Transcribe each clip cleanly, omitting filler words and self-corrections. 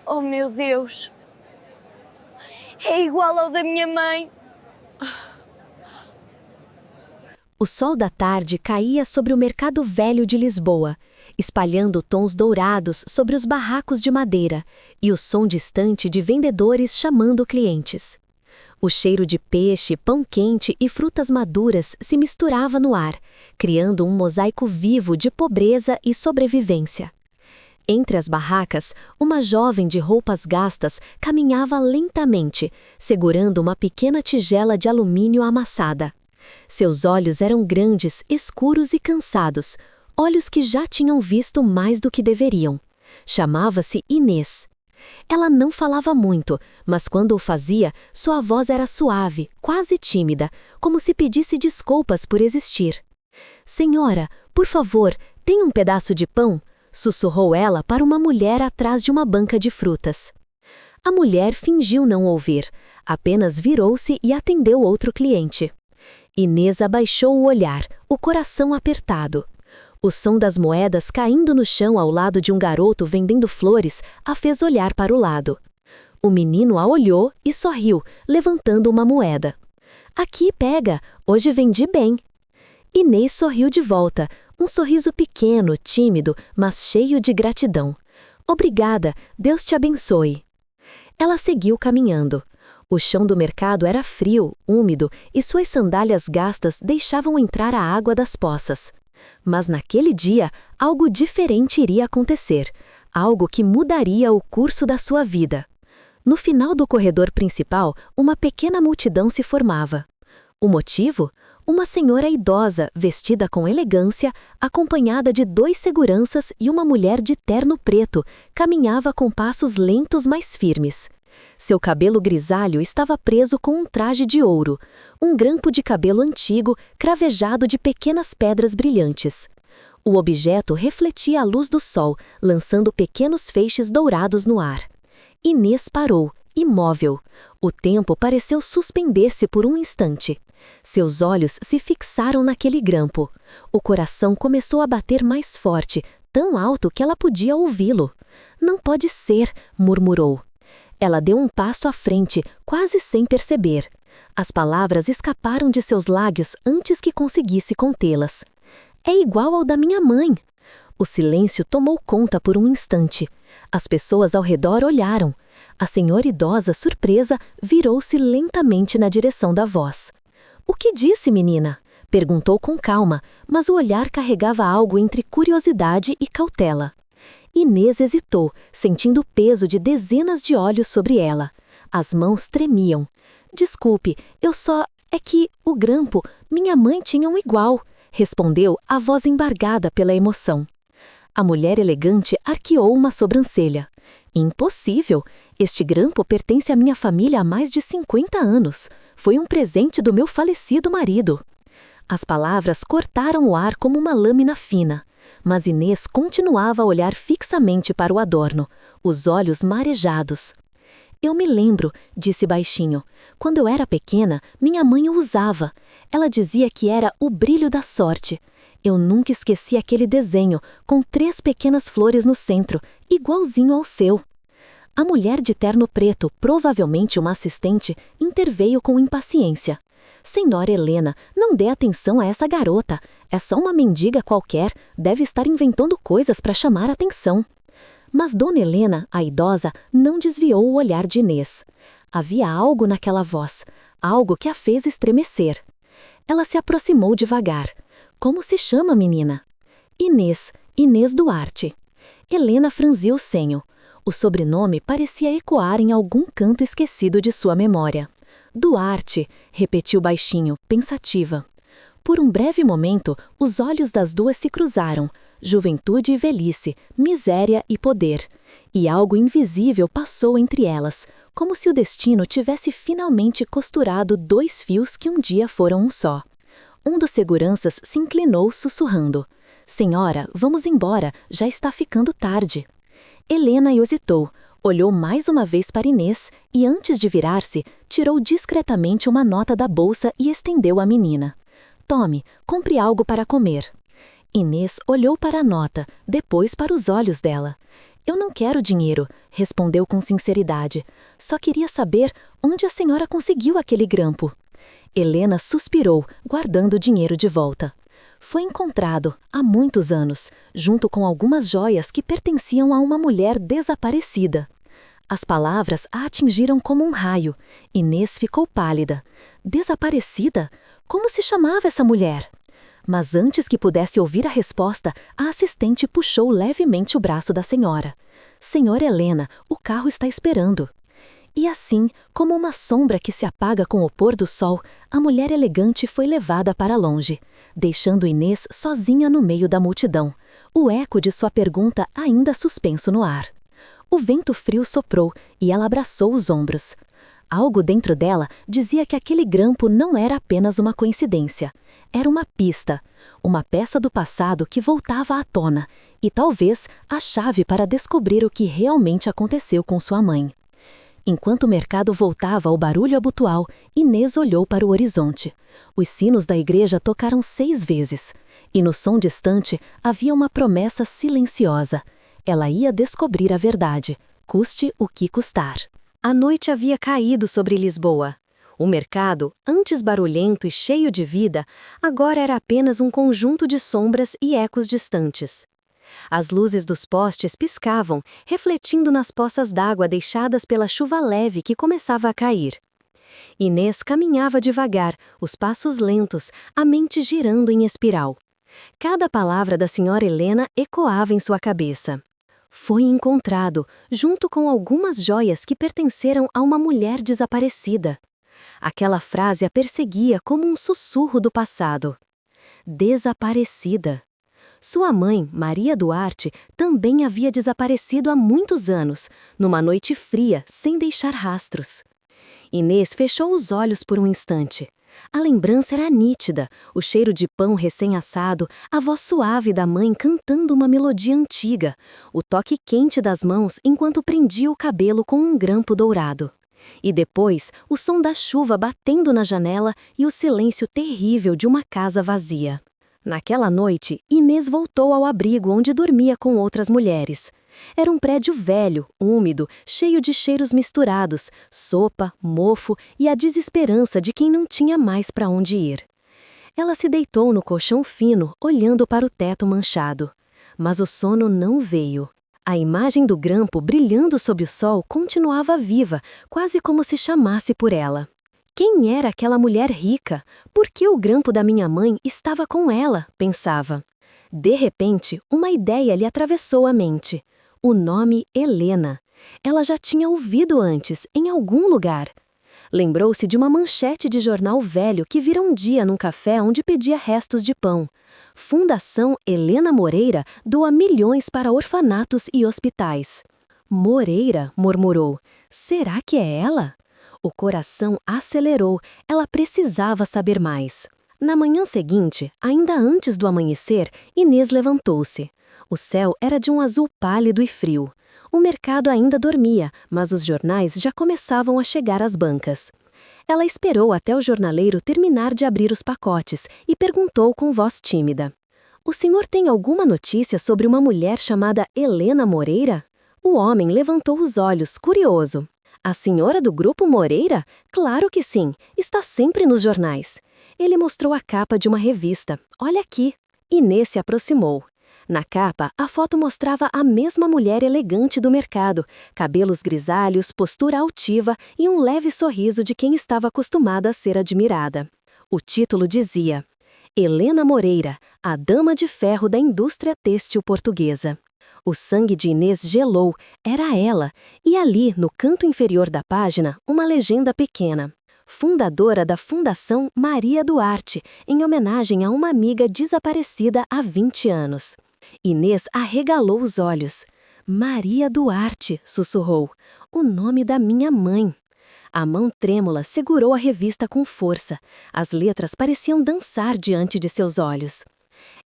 Oh, meu Deus! É igual ao da minha mãe. O sol da tarde caía sobre o mercado velho de Lisboa, espalhando tons dourados sobre os barracos de madeira e o som distante de vendedores chamando clientes. O cheiro de peixe, pão quente e frutas maduras se misturava no ar, criando um mosaico vivo de pobreza e sobrevivência. Entre as barracas, uma jovem de roupas gastas caminhava lentamente, segurando uma pequena tigela de alumínio amassada. Seus olhos eram grandes, escuros e cansados, olhos que já tinham visto mais do que deveriam. Chamava-se Inês. Ela não falava muito, mas quando o fazia, sua voz era suave, quase tímida, como se pedisse desculpas por existir. "Senhora, por favor, tem um pedaço de pão?", sussurrou ela para uma mulher atrás de uma banca de frutas. A mulher fingiu não ouvir, apenas virou-se e atendeu outro cliente. Inês abaixou o olhar, o coração apertado. O som das moedas caindo no chão ao lado de um garoto vendendo flores a fez olhar para o lado. O menino a olhou e sorriu, levantando uma moeda. "Aqui, pega, hoje vendi bem." Inês sorriu de volta, um sorriso pequeno, tímido, mas cheio de gratidão. "Obrigada, Deus te abençoe." Ela seguiu caminhando. O chão do mercado era frio, úmido, e suas sandálias gastas deixavam entrar a água das poças. Mas naquele dia, algo diferente iria acontecer, algo que mudaria o curso da sua vida. No final do corredor principal, uma pequena multidão se formava. O motivo? Uma senhora idosa, vestida com elegância, acompanhada de 2 seguranças e uma mulher de terno preto, caminhava com passos lentos, mas firmes. Seu cabelo grisalho estava preso com um traje de ouro, um grampo de cabelo antigo cravejado de pequenas pedras brilhantes. O objeto refletia a luz do sol, lançando pequenos feixes dourados no ar. Inês parou, imóvel. O tempo pareceu suspender-se por um instante. Seus olhos se fixaram naquele grampo. O coração começou a bater mais forte, tão alto que ela podia ouvi-lo. "Não pode ser", murmurou. Ela deu um passo à frente, quase sem perceber. As palavras escaparam de seus lábios antes que conseguisse contê-las. "É igual ao da minha mãe." O silêncio tomou conta por um instante. As pessoas ao redor olharam. A senhora idosa, surpresa, virou-se lentamente na direção da voz. "O que disse, menina?", perguntou com calma, mas o olhar carregava algo entre curiosidade e cautela. Inês hesitou, sentindo o peso de dezenas de olhos sobre ela. As mãos tremiam. "Desculpe, é que o grampo, minha mãe tinha um igual", respondeu, a voz embargada pela emoção. A mulher elegante arqueou uma sobrancelha. "Impossível! Este grampo pertence à minha família há mais de 50 anos. Foi um presente do meu falecido marido." As palavras cortaram o ar como uma lâmina fina. Mas Inês continuava a olhar fixamente para o adorno, os olhos marejados. "Eu me lembro", disse baixinho. "Quando eu era pequena, minha mãe o usava. Ela dizia que era o brilho da sorte. Eu nunca esqueci aquele desenho, com 3 pequenas flores no centro, igualzinho ao seu." A mulher de terno preto, provavelmente uma assistente, interveio com impaciência. "Senhora Helena, não dê atenção a essa garota. É só uma mendiga qualquer, deve estar inventando coisas para chamar a atenção." Mas Dona Helena, a idosa, não desviou o olhar de Inês. Havia algo naquela voz, algo que a fez estremecer. Ela se aproximou devagar. "Como se chama, menina?" "Inês Duarte." Helena franziu o senho. O sobrenome parecia ecoar em algum canto esquecido de sua memória. "Duarte", repetiu baixinho, pensativa. Por um breve momento, os olhos das duas se cruzaram. Juventude e velhice, miséria e poder. E algo invisível passou entre elas, como se o destino tivesse finalmente costurado 2 fios que um dia foram um só. Um dos seguranças se inclinou sussurrando: "Senhora, vamos embora, já está ficando tarde." Helena hesitou, olhou mais uma vez para Inês e, antes de virar-se, tirou discretamente uma nota da bolsa e estendeu à menina. "Tome, compre algo para comer." Inês olhou para a nota, depois para os olhos dela. Eu não quero dinheiro, respondeu com sinceridade. Só queria saber onde a senhora conseguiu aquele grampo. Helena suspirou, guardando o dinheiro de volta. Foi encontrado, há muitos anos, junto com algumas joias que pertenciam a uma mulher desaparecida. As palavras a atingiram como um raio. Inês ficou pálida. Desaparecida? Como se chamava essa mulher? Mas antes que pudesse ouvir a resposta, a assistente puxou levemente o braço da senhora. Senhora Helena, o carro está esperando. E assim, como uma sombra que se apaga com o pôr do sol, a mulher elegante foi levada para longe, deixando Inês sozinha no meio da multidão, o eco de sua pergunta ainda suspenso no ar. O vento frio soprou e ela abraçou os ombros. Algo dentro dela dizia que aquele grampo não era apenas uma coincidência. Era uma pista, uma peça do passado que voltava à tona e talvez a chave para descobrir o que realmente aconteceu com sua mãe. Enquanto o mercado voltava ao barulho habitual, Inês olhou para o horizonte. Os sinos da igreja tocaram 6 vezes, e no som distante havia uma promessa silenciosa. Ela ia descobrir a verdade, custe o que custar. A noite havia caído sobre Lisboa. O mercado, antes barulhento e cheio de vida, agora era apenas um conjunto de sombras e ecos distantes. As luzes dos postes piscavam, refletindo nas poças d'água deixadas pela chuva leve que começava a cair. Inês caminhava devagar, os passos lentos, a mente girando em espiral. Cada palavra da senhora Helena ecoava em sua cabeça. Foi encontrado, junto com algumas joias que pertenceram a uma mulher desaparecida. Aquela frase a perseguia como um sussurro do passado. Desaparecida. Sua mãe, Maria Duarte, também havia desaparecido há muitos anos, numa noite fria, sem deixar rastros. Inês fechou os olhos por um instante. A lembrança era nítida, o cheiro de pão recém-assado, a voz suave da mãe cantando uma melodia antiga, o toque quente das mãos enquanto prendia o cabelo com um grampo dourado. E depois, o som da chuva batendo na janela e o silêncio terrível de uma casa vazia. Naquela noite, Inês voltou ao abrigo onde dormia com outras mulheres. Era um prédio velho, úmido, cheio de cheiros misturados, sopa, mofo e a desesperança de quem não tinha mais para onde ir. Ela se deitou no colchão fino, olhando para o teto manchado. Mas o sono não veio. A imagem do grampo brilhando sob o sol continuava viva, quase como se chamasse por ela. Quem era aquela mulher rica? Por que o grampo da minha mãe estava com ela? Pensava. De repente, uma ideia lhe atravessou a mente. O nome Helena. Ela já tinha ouvido antes, em algum lugar. Lembrou-se de uma manchete de jornal velho que vira um dia num café onde pedia restos de pão. Fundação Helena Moreira doa milhões para orfanatos e hospitais. Moreira, murmurou. Será que é ela? O coração acelerou, ela precisava saber mais. Na manhã seguinte, ainda antes do amanhecer, Inês levantou-se. O céu era de um azul pálido e frio. O mercado ainda dormia, mas os jornais já começavam a chegar às bancas. Ela esperou até o jornaleiro terminar de abrir os pacotes e perguntou com voz tímida. O senhor tem alguma notícia sobre uma mulher chamada Helena Moreira? O homem levantou os olhos, curioso. A senhora do Grupo Moreira? Claro que sim, está sempre nos jornais. Ele mostrou a capa de uma revista. Olha aqui. Inês se aproximou. Na capa, a foto mostrava a mesma mulher elegante do mercado, cabelos grisalhos, postura altiva e um leve sorriso de quem estava acostumada a ser admirada. O título dizia: Helena Moreira, a dama de ferro da indústria têxtil portuguesa. O sangue de Inês gelou, era ela, e ali, no canto inferior da página, uma legenda pequena. Fundadora da Fundação Maria Duarte, em homenagem a uma amiga desaparecida há 20 anos. Inês arregalou os olhos. Maria Duarte, sussurrou, o nome da minha mãe. A mão trêmula segurou a revista com força. As letras pareciam dançar diante de seus olhos.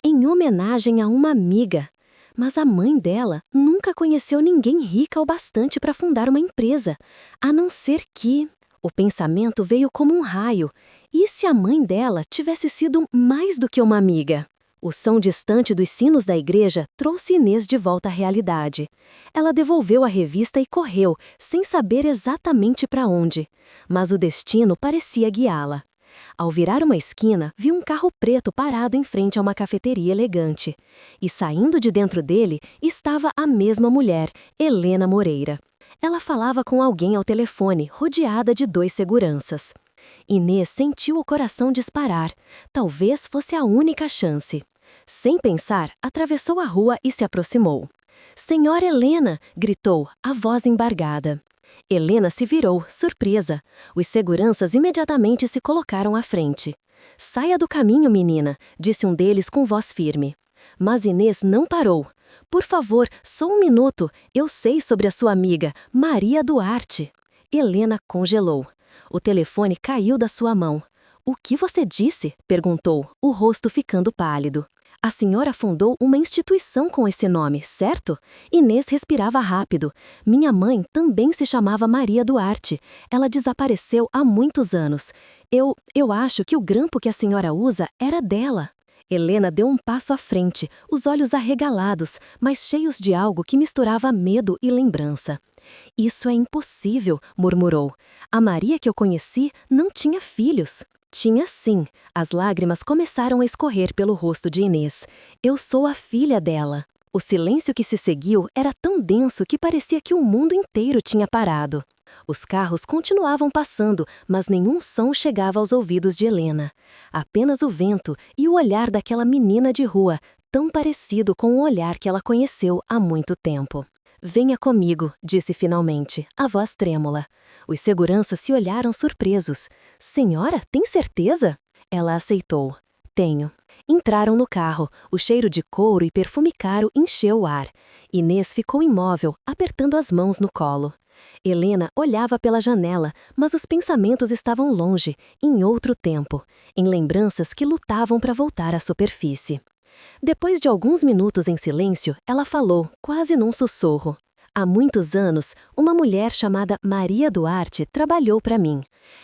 Em homenagem a uma amiga. Mas a mãe dela nunca conheceu ninguém rica o bastante para fundar uma empresa, a não ser que... O pensamento veio como um raio. E se a mãe dela tivesse sido mais do que uma amiga? O som distante dos sinos da igreja trouxe Inês de volta à realidade. Ela devolveu a revista e correu, sem saber exatamente para onde. Mas o destino parecia guiá-la. Ao virar uma esquina, viu um carro preto parado em frente a uma cafeteria elegante. E saindo de dentro dele, estava a mesma mulher, Helena Moreira. Ela falava com alguém ao telefone, rodeada de 2 seguranças. Inês sentiu o coração disparar. Talvez fosse a única chance. Sem pensar, atravessou a rua e se aproximou. "Senhora Helena!" gritou, a voz embargada. Helena se virou, surpresa. Os seguranças imediatamente se colocaram à frente. "Saia do caminho, menina", disse um deles com voz firme. Mas Inês não parou. "Por favor, só um minuto. Eu sei sobre a sua amiga, Maria Duarte." Helena congelou. O telefone caiu da sua mão. "O que você disse?" perguntou, o rosto ficando pálido. "A senhora fundou uma instituição com esse nome, certo?" Inês respirava rápido. "Minha mãe também se chamava Maria Duarte. Ela desapareceu há muitos anos. Eu acho que o grampo que a senhora usa era dela." Helena deu um passo à frente, os olhos arregalados, mas cheios de algo que misturava medo e lembrança. "Isso é impossível", murmurou. "A Maria que eu conheci não tinha filhos." "Tinha sim." As lágrimas começaram a escorrer pelo rosto de Inês. "Eu sou a filha dela." O silêncio que se seguiu era tão denso que parecia que o mundo inteiro tinha parado. Os carros continuavam passando, mas nenhum som chegava aos ouvidos de Helena. Apenas o vento e o olhar daquela menina de rua, tão parecido com o olhar que ela conheceu há muito tempo. "Venha comigo", disse finalmente, a voz trêmula. Os seguranças se olharam surpresos. "Senhora, tem certeza?" Ela aceitou. "Tenho." Entraram no carro. O cheiro de couro e perfume caro encheu o ar. Inês ficou imóvel, apertando as mãos no colo. Helena olhava pela janela, mas os pensamentos estavam longe, em outro tempo, em lembranças que lutavam para voltar à superfície. Depois de alguns minutos em silêncio, ela falou, quase num sussurro. "Há muitos anos, uma mulher chamada Maria Duarte trabalhou para mim.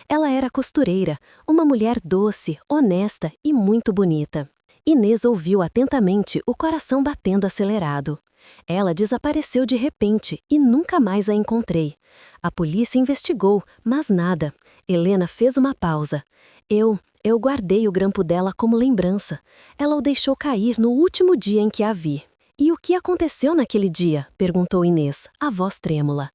Ela era costureira, uma mulher doce, honesta e muito bonita." Inês ouviu atentamente, o coração batendo acelerado. "Ela desapareceu de repente e nunca mais a encontrei. A polícia investigou, mas nada." Helena fez uma pausa. Eu guardei o grampo dela como lembrança. Ela o deixou cair no último dia em que a vi." "E o que aconteceu naquele dia?" perguntou Inês, a voz trêmula.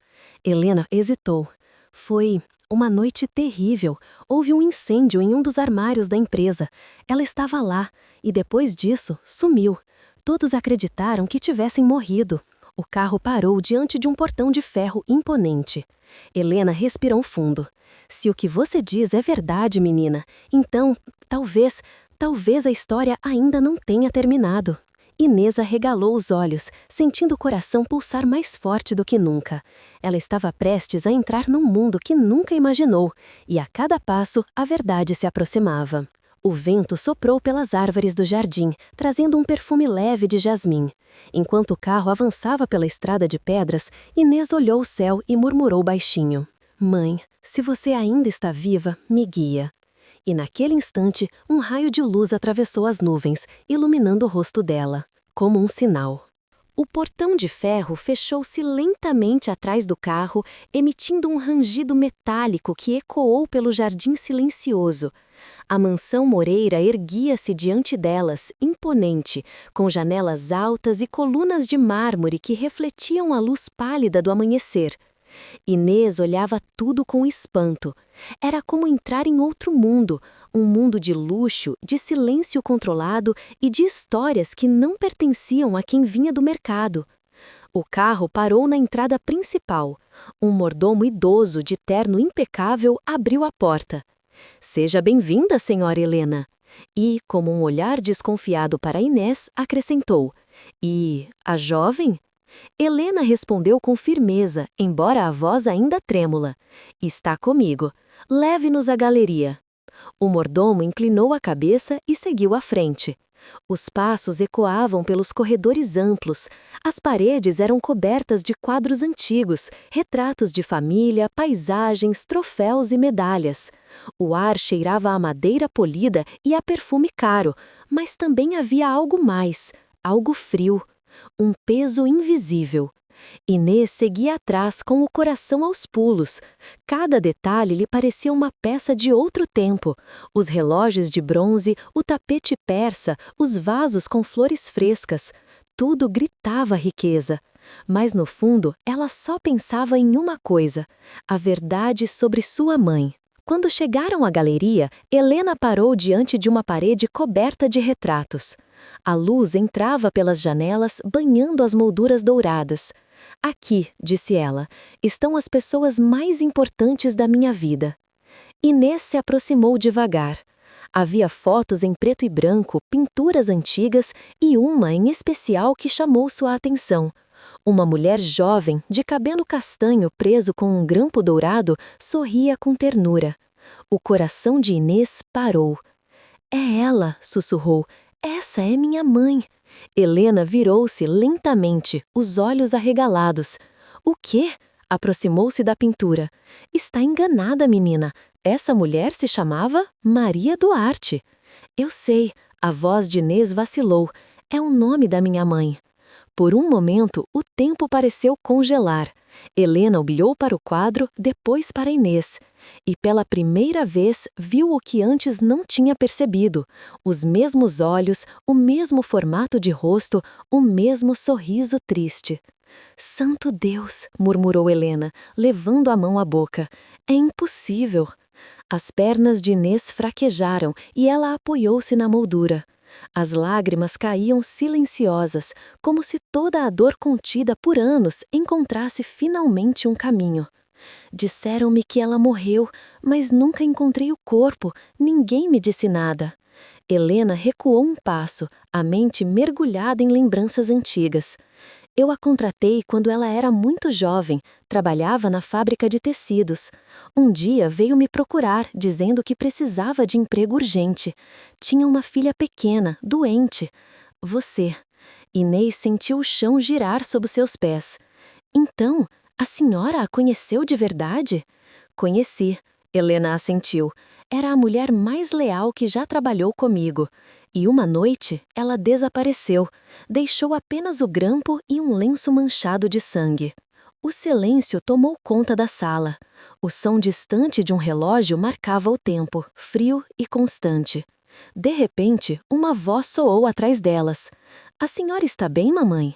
Helena hesitou. "Foi uma noite terrível. Houve um incêndio em um dos armários da empresa. Ela estava lá, e depois disso, sumiu. Todos acreditaram que tivessem morrido." O carro parou diante de um portão de ferro imponente. Helena respirou fundo. "Se o que você diz é verdade, menina, então, talvez a história ainda não tenha terminado." Inês arregalou os olhos, sentindo o coração pulsar mais forte do que nunca. Ela estava prestes a entrar num mundo que nunca imaginou, e a cada passo a verdade se aproximava. O vento soprou pelas árvores do jardim, trazendo um perfume leve de jasmim. Enquanto o carro avançava pela estrada de pedras, Inês olhou o céu e murmurou baixinho. "Mãe, se você ainda está viva, me guia." E naquele instante, um raio de luz atravessou as nuvens, iluminando o rosto dela, como um sinal. O portão de ferro fechou-se lentamente atrás do carro, emitindo um rangido metálico que ecoou pelo jardim silencioso. A mansão Moreira erguia-se diante delas, imponente, com janelas altas e colunas de mármore que refletiam a luz pálida do amanhecer. Inês olhava tudo com espanto. Era como entrar em outro mundo, um mundo de luxo, de silêncio controlado e de histórias que não pertenciam a quem vinha do mercado. O carro parou na entrada principal. Um mordomo idoso de terno impecável abriu a porta. "Seja bem-vinda, senhora Helena." E, como um olhar desconfiado para Inês, acrescentou. "E a jovem?" Helena respondeu com firmeza, embora a voz ainda trêmula. "Está comigo. Leve-nos à galeria." O mordomo inclinou a cabeça e seguiu à frente. Os passos ecoavam pelos corredores amplos. As paredes eram cobertas de quadros antigos, retratos de família, paisagens, troféus e medalhas. O ar cheirava a madeira polida e a perfume caro, mas também havia algo mais, algo frio, um peso invisível. Inês seguia atrás com o coração aos pulos. Cada detalhe lhe parecia uma peça de outro tempo. Os relógios de bronze, o tapete persa, os vasos com flores frescas. Tudo gritava riqueza. Mas no fundo, ela só pensava em uma coisa: a verdade sobre sua mãe. Quando chegaram à galeria, Helena parou diante de uma parede coberta de retratos. A luz entrava pelas janelas, banhando as molduras douradas. Aqui, disse ela, estão as pessoas mais importantes da minha vida. Inês se aproximou devagar. Havia fotos em preto e branco, pinturas antigas e uma em especial que chamou sua atenção. Uma mulher jovem, de cabelo castanho preso com um grampo dourado, sorria com ternura. O coração de Inês parou. É ela, sussurrou. Essa é minha mãe. Helena virou-se lentamente, os olhos arregalados. O quê? Aproximou-se da pintura. Está enganada, menina. Essa mulher se chamava Maria Duarte. Eu sei, a voz de Inês vacilou. É o nome da minha mãe. Por um momento, o tempo pareceu congelar. Helena olhou para o quadro, depois para Inês. E pela primeira vez viu o que antes não tinha percebido. Os mesmos olhos, o mesmo formato de rosto, o mesmo sorriso triste. Santo Deus, murmurou Helena, levando a mão à boca. É impossível. As pernas de Inês fraquejaram e ela apoiou-se na moldura. As lágrimas caíam silenciosas, como se toda a dor contida por anos encontrasse finalmente um caminho. Disseram-me que ela morreu, mas nunca encontrei o corpo, ninguém me disse nada. Helena recuou um passo, a mente mergulhada em lembranças antigas. Eu a contratei quando ela era muito jovem, trabalhava na fábrica de tecidos. Um dia veio me procurar, dizendo que precisava de emprego urgente. Tinha uma filha pequena, doente. Você. Inês sentiu o chão girar sob seus pés. Então, a senhora a conheceu de verdade? Conheci. Helena assentiu. Era a mulher mais leal que já trabalhou comigo. E uma noite, ela desapareceu. Deixou apenas o grampo e um lenço manchado de sangue. O silêncio tomou conta da sala. O som distante de um relógio marcava o tempo, frio e constante. De repente, uma voz soou atrás delas. A senhora está bem, mamãe?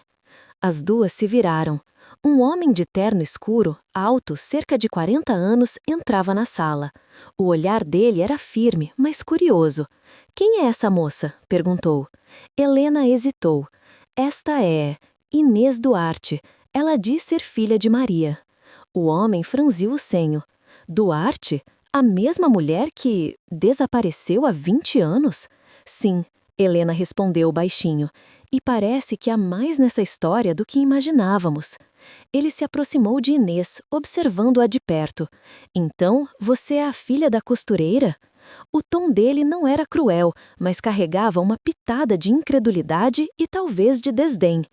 As duas se viraram. Um homem de terno escuro, alto, cerca de 40 anos, entrava na sala. O olhar dele era firme, mas curioso. Quem é essa moça? Perguntou. Helena hesitou. Esta é Inês Duarte. Ela diz ser filha de Maria. O homem franziu o senho. Duarte? A mesma mulher que desapareceu há 20 anos? Sim, Helena respondeu baixinho. E parece que há mais nessa história do que imaginávamos. Ele se aproximou de Inês, observando-a de perto. Então, você é a filha da costureira? O tom dele não era cruel, mas carregava uma pitada de incredulidade e talvez de desdém.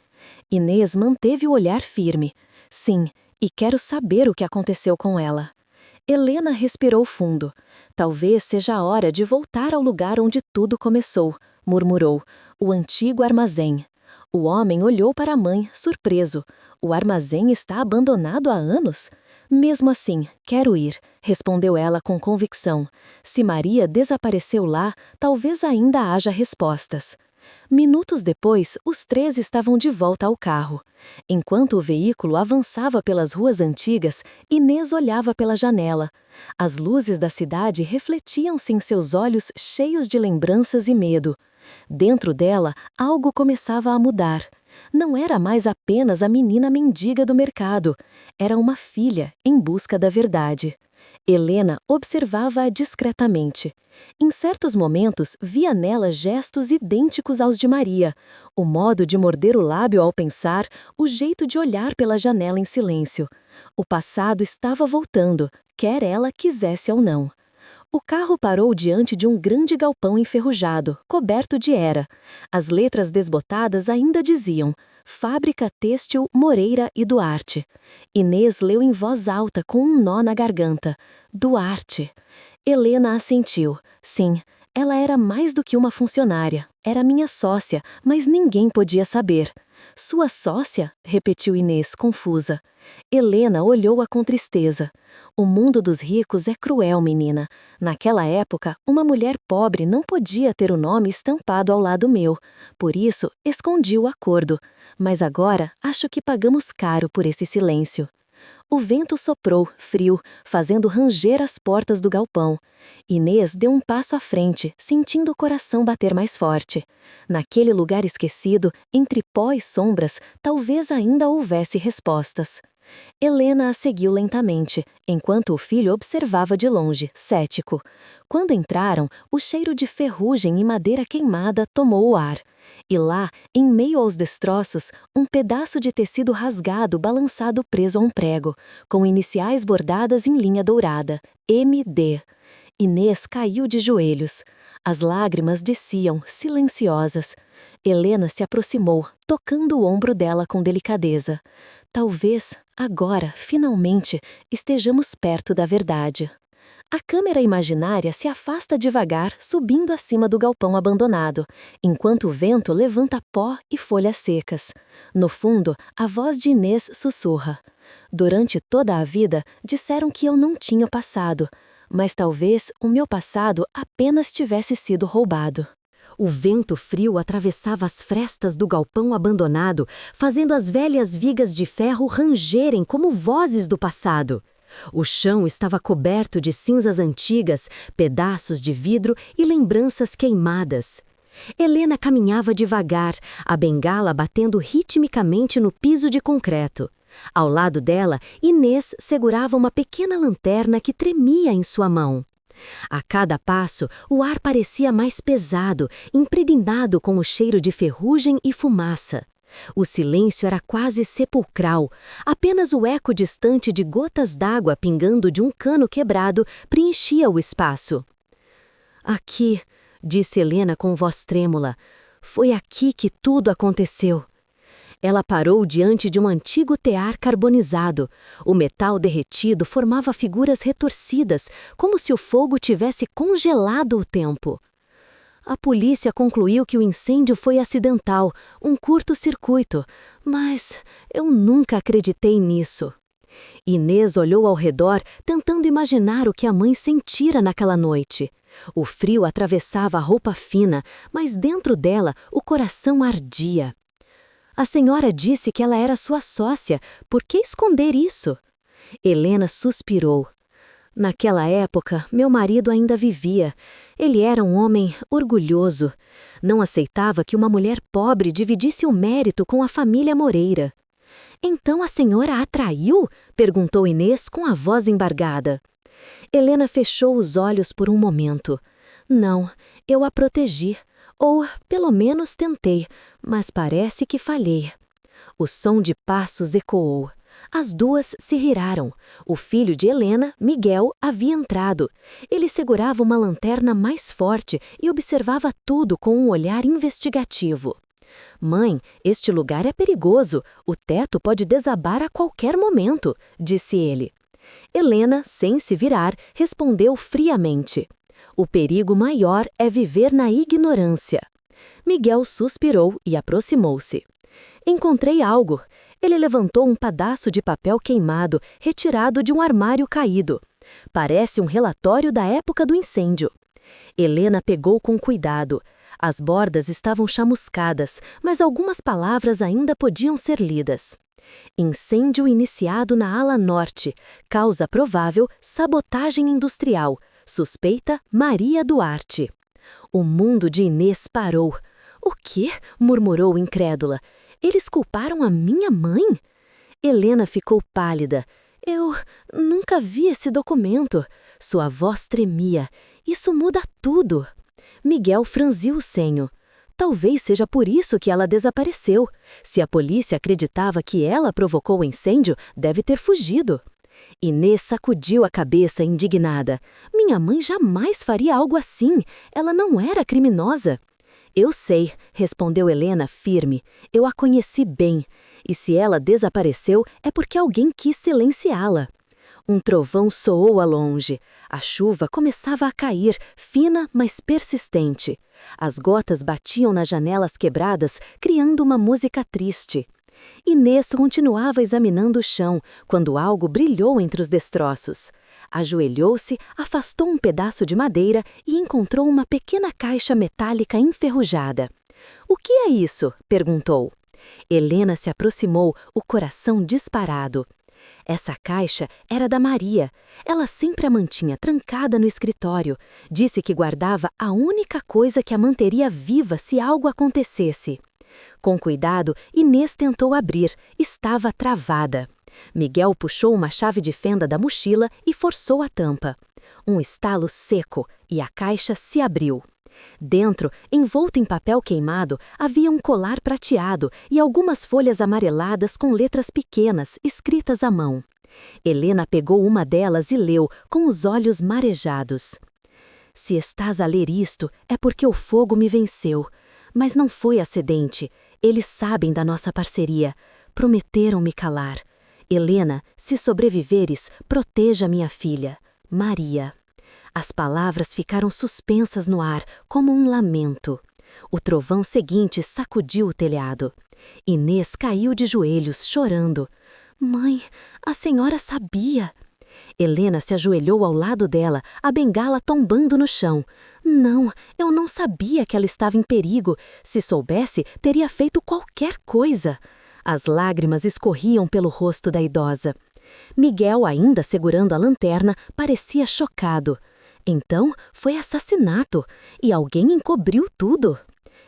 Inês manteve o olhar firme. Sim, e quero saber o que aconteceu com ela. Helena respirou fundo. Talvez seja a hora de voltar ao lugar onde tudo começou, murmurou. O antigo armazém. O homem olhou para a mãe, surpreso. O armazém está abandonado há anos? Mesmo assim, quero ir, respondeu ela com convicção. Se Maria desapareceu lá, talvez ainda haja respostas. Minutos depois, os três estavam de volta ao carro. Enquanto o veículo avançava pelas ruas antigas, Inês olhava pela janela. As luzes da cidade refletiam-se em seus olhos cheios de lembranças e medo. Dentro dela, algo começava a mudar. Não era mais apenas a menina mendiga do mercado. Era uma filha em busca da verdade. Helena observava-a discretamente. Em certos momentos, via nela gestos idênticos aos de Maria. O modo de morder o lábio ao pensar, o jeito de olhar pela janela em silêncio. O passado estava voltando, quer ela quisesse ou não. O carro parou diante de um grande galpão enferrujado, coberto de era. As letras desbotadas ainda diziam: Fábrica Têxtil Moreira e Duarte. Inês leu em voz alta com um nó na garganta: Duarte. Helena assentiu. Sim, ela era mais do que uma funcionária. Era minha sócia, mas ninguém podia saber. Sua sócia? Repetiu Inês, confusa. Helena olhou-a com tristeza. O mundo dos ricos é cruel, menina. Naquela época, uma mulher pobre não podia ter o nome estampado ao lado meu. Por isso, escondi o acordo. Mas agora, acho que pagamos caro por esse silêncio. O vento soprou, frio, fazendo ranger as portas do galpão. Inês deu um passo à frente, sentindo o coração bater mais forte. Naquele lugar esquecido, entre pó e sombras, talvez ainda houvesse respostas. Helena a seguiu lentamente, enquanto o filho observava de longe, cético. Quando entraram, o cheiro de ferrugem e madeira queimada tomou o ar. E lá, em meio aos destroços, um pedaço de tecido rasgado balançado preso a um prego, com iniciais bordadas em linha dourada, MD. Inês caiu de joelhos. As lágrimas desciam, silenciosas. Helena se aproximou, tocando o ombro dela com delicadeza. Talvez, agora, finalmente, estejamos perto da verdade. A câmera imaginária se afasta devagar, subindo acima do galpão abandonado, enquanto o vento levanta pó e folhas secas. No fundo, a voz de Inês sussurra. Durante toda a vida, disseram que eu não tinha passado, mas talvez o meu passado apenas tivesse sido roubado. O vento frio atravessava as frestas do galpão abandonado, fazendo as velhas vigas de ferro rangerem como vozes do passado. O chão estava coberto de cinzas antigas, pedaços de vidro e lembranças queimadas. Helena caminhava devagar, a bengala batendo ritmicamente no piso de concreto. Ao lado dela, Inês segurava uma pequena lanterna que tremia em sua mão. A cada passo, o ar parecia mais pesado, impregnado com o cheiro de ferrugem e fumaça. O silêncio era quase sepulcral. Apenas o eco distante de gotas d'água pingando de um cano quebrado preenchia o espaço. Aqui, disse Helena com voz trêmula, foi aqui que tudo aconteceu. Ela parou diante de um antigo tear carbonizado. O metal derretido formava figuras retorcidas, como se o fogo tivesse congelado o tempo. A polícia concluiu que o incêndio foi acidental, um curto-circuito, mas eu nunca acreditei nisso. Inês olhou ao redor, tentando imaginar o que a mãe sentira naquela noite. O frio atravessava a roupa fina, mas dentro dela o coração ardia. A senhora disse que ela era sua sócia. Por que esconder isso? Helena suspirou. Naquela época, meu marido ainda vivia. Ele era um homem orgulhoso. Não aceitava que uma mulher pobre dividisse o mérito com a família Moreira. Então a senhora a traiu? Perguntou Inês com a voz embargada. Helena fechou os olhos por um momento. Não, eu a protegi. Ou, pelo menos, tentei, mas parece que falhei. O som de passos ecoou. As duas se riraram. O filho de Helena, Miguel, havia entrado. Ele segurava uma lanterna mais forte e observava tudo com um olhar investigativo. Mãe, este lugar é perigoso. O teto pode desabar a qualquer momento, disse ele. Helena, sem se virar, respondeu friamente. O perigo maior é viver na ignorância. Miguel suspirou e aproximou-se. Encontrei algo. Ele levantou um pedaço de papel queimado, retirado de um armário caído. Parece um relatório da época do incêndio. Helena pegou com cuidado. As bordas estavam chamuscadas, mas algumas palavras ainda podiam ser lidas. Incêndio iniciado na ala norte. Causa provável, sabotagem industrial. Suspeita, Maria Duarte. O mundo de Inês parou. O quê? Murmurou incrédula. Eles culparam a minha mãe? Helena ficou pálida. Eu nunca vi esse documento. Sua voz tremia. Isso muda tudo. Miguel franziu o senho. Talvez seja por isso que ela desapareceu. Se a polícia acreditava que ela provocou o incêndio, deve ter fugido. Inês sacudiu a cabeça indignada. Minha mãe jamais faria algo assim. Ela não era criminosa. Eu sei, respondeu Helena firme. Eu a conheci bem. E se ela desapareceu, é porque alguém quis silenciá-la. Um trovão soou a longe. A chuva começava a cair, fina, mas persistente. As gotas batiam nas janelas quebradas, criando uma música triste. Inês continuava examinando o chão, quando algo brilhou entre os destroços. Ajoelhou-se, afastou um pedaço de madeira e encontrou uma pequena caixa metálica enferrujada. "O que é isso?" perguntou. Helena se aproximou, o coração disparado. Essa caixa era da Maria. Ela sempre a mantinha trancada no escritório. Disse que guardava a única coisa que a manteria viva se algo acontecesse. Com cuidado, Inês tentou abrir. Estava travada. Miguel puxou uma chave de fenda da mochila e forçou a tampa. Um estalo seco e a caixa se abriu. Dentro, envolto em papel queimado, havia um colar prateado e algumas folhas amareladas com letras pequenas, escritas à mão. Helena pegou uma delas e leu, com os olhos marejados. "Se estás a ler isto, é porque o fogo me venceu. Mas não foi acidente. Eles sabem da nossa parceria. Prometeram me calar. Helena, se sobreviveres, proteja minha filha. Maria." As palavras ficaram suspensas no ar, como um lamento. O trovão seguinte sacudiu o telhado. Inês caiu de joelhos, chorando. "Mãe, a senhora sabia." Helena se ajoelhou ao lado dela, a bengala tombando no chão. "Não, eu não sabia que ela estava em perigo. Se soubesse, teria feito qualquer coisa." As lágrimas escorriam pelo rosto da idosa. Miguel, ainda segurando a lanterna, parecia chocado. Então, foi assassinato, e alguém encobriu tudo.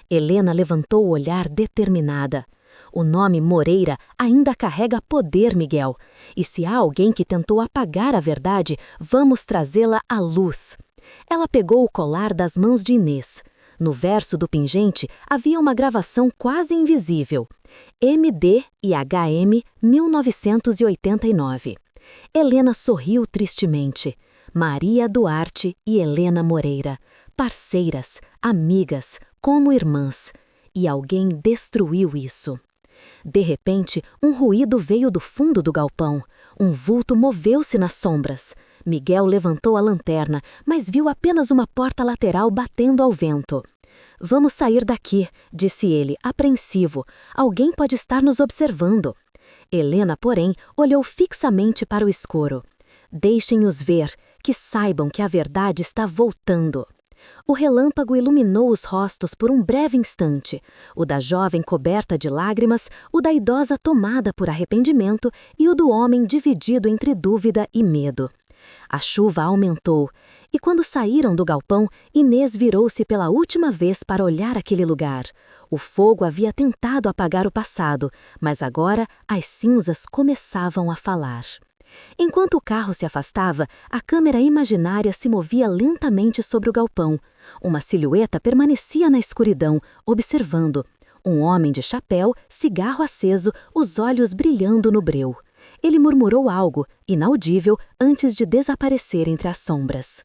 Helena levantou o olhar determinada. O nome Moreira ainda carrega poder, Miguel. E se há alguém que tentou apagar a verdade, vamos trazê-la à luz. Ela pegou o colar das mãos de Inês. No verso do pingente havia uma gravação quase invisível. MD e HM 1989. Helena sorriu tristemente. Maria Duarte e Helena Moreira, parceiras, amigas, como irmãs. E alguém destruiu isso. De repente, um ruído veio do fundo do galpão. Um vulto moveu-se nas sombras. Miguel levantou a lanterna, mas viu apenas uma porta lateral batendo ao vento. "Vamos sair daqui", disse ele, apreensivo. "Alguém pode estar nos observando." Helena, porém, olhou fixamente para o escuro. "Deixem-os ver, que saibam que a verdade está voltando." O relâmpago iluminou os rostos por um breve instante, o da jovem coberta de lágrimas, o da idosa tomada por arrependimento e o do homem dividido entre dúvida e medo. A chuva aumentou, e quando saíram do galpão, Inês virou-se pela última vez para olhar aquele lugar. O fogo havia tentado apagar o passado, mas agora as cinzas começavam a falar. Enquanto o carro se afastava, a câmera imaginária se movia lentamente sobre o galpão. Uma silhueta permanecia na escuridão, observando. Um homem de chapéu, cigarro aceso, os olhos brilhando no breu. Ele murmurou algo, inaudível, antes de desaparecer entre as sombras.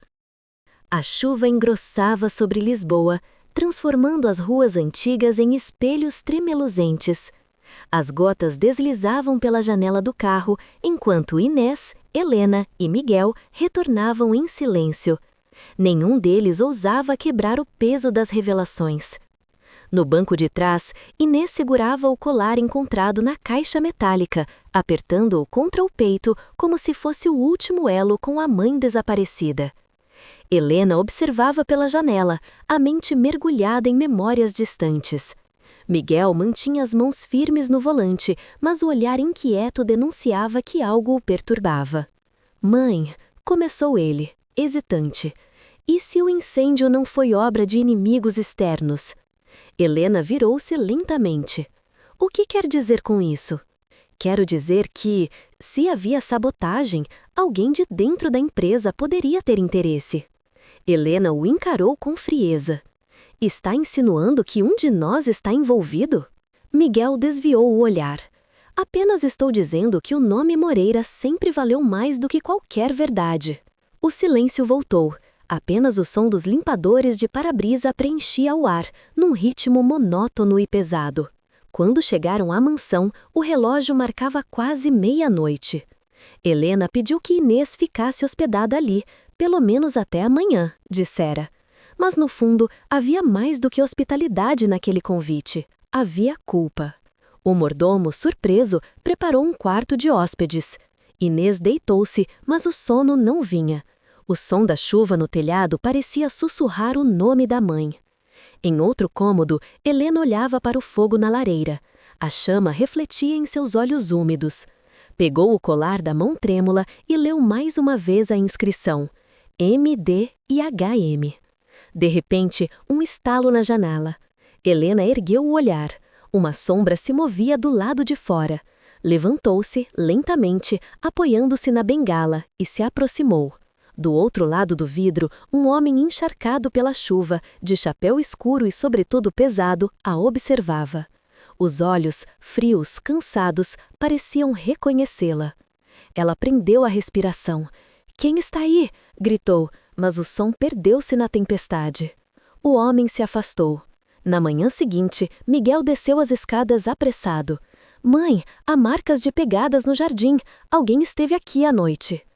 A chuva engrossava sobre Lisboa, transformando as ruas antigas em espelhos tremeluzentes. As gotas deslizavam pela janela do carro, enquanto Inês, Helena e Miguel retornavam em silêncio. Nenhum deles ousava quebrar o peso das revelações. No banco de trás, Inês segurava o colar encontrado na caixa metálica, apertando-o contra o peito como se fosse o último elo com a mãe desaparecida. Helena observava pela janela, a mente mergulhada em memórias distantes. Miguel mantinha as mãos firmes no volante, mas o olhar inquieto denunciava que algo o perturbava. "Mãe", começou ele, hesitante. "E se o incêndio não foi obra de inimigos externos?" Helena virou-se lentamente. "O que quer dizer com isso?" "Quero dizer que, se havia sabotagem, alguém de dentro da empresa poderia ter interesse." Helena o encarou com frieza. "Está insinuando que um de nós está envolvido?" Miguel desviou o olhar. Apenas estou dizendo que o nome Moreira sempre valeu mais do que qualquer verdade. O silêncio voltou. Apenas o som dos limpadores de para-brisa preenchia o ar, num ritmo monótono e pesado. Quando chegaram à mansão, o relógio marcava quase meia-noite. Helena pediu que Inês ficasse hospedada ali, pelo menos até amanhã, dissera. Mas no fundo, havia mais do que hospitalidade naquele convite. Havia culpa. O mordomo, surpreso, preparou um quarto de hóspedes. Inês deitou-se, mas o sono não vinha. O som da chuva no telhado parecia sussurrar o nome da mãe. Em outro cômodo, Helena olhava para o fogo na lareira. A chama refletia em seus olhos úmidos. Pegou o colar da mão trêmula e leu mais uma vez a inscrição: MD e HM. De repente, um estalo na janela. Helena ergueu o olhar. Uma sombra se movia do lado de fora. Levantou-se, lentamente, apoiando-se na bengala, e se aproximou. Do outro lado do vidro, um homem encharcado pela chuva, de chapéu escuro e sobretudo pesado, a observava. Os olhos, frios, cansados, pareciam reconhecê-la. Ela prendeu a respiração. "Quem está aí?" gritou, mas o som perdeu-se na tempestade. O homem se afastou. Na manhã seguinte, Miguel desceu as escadas apressado. "Mãe, há marcas de pegadas no jardim. Alguém esteve aqui à noite."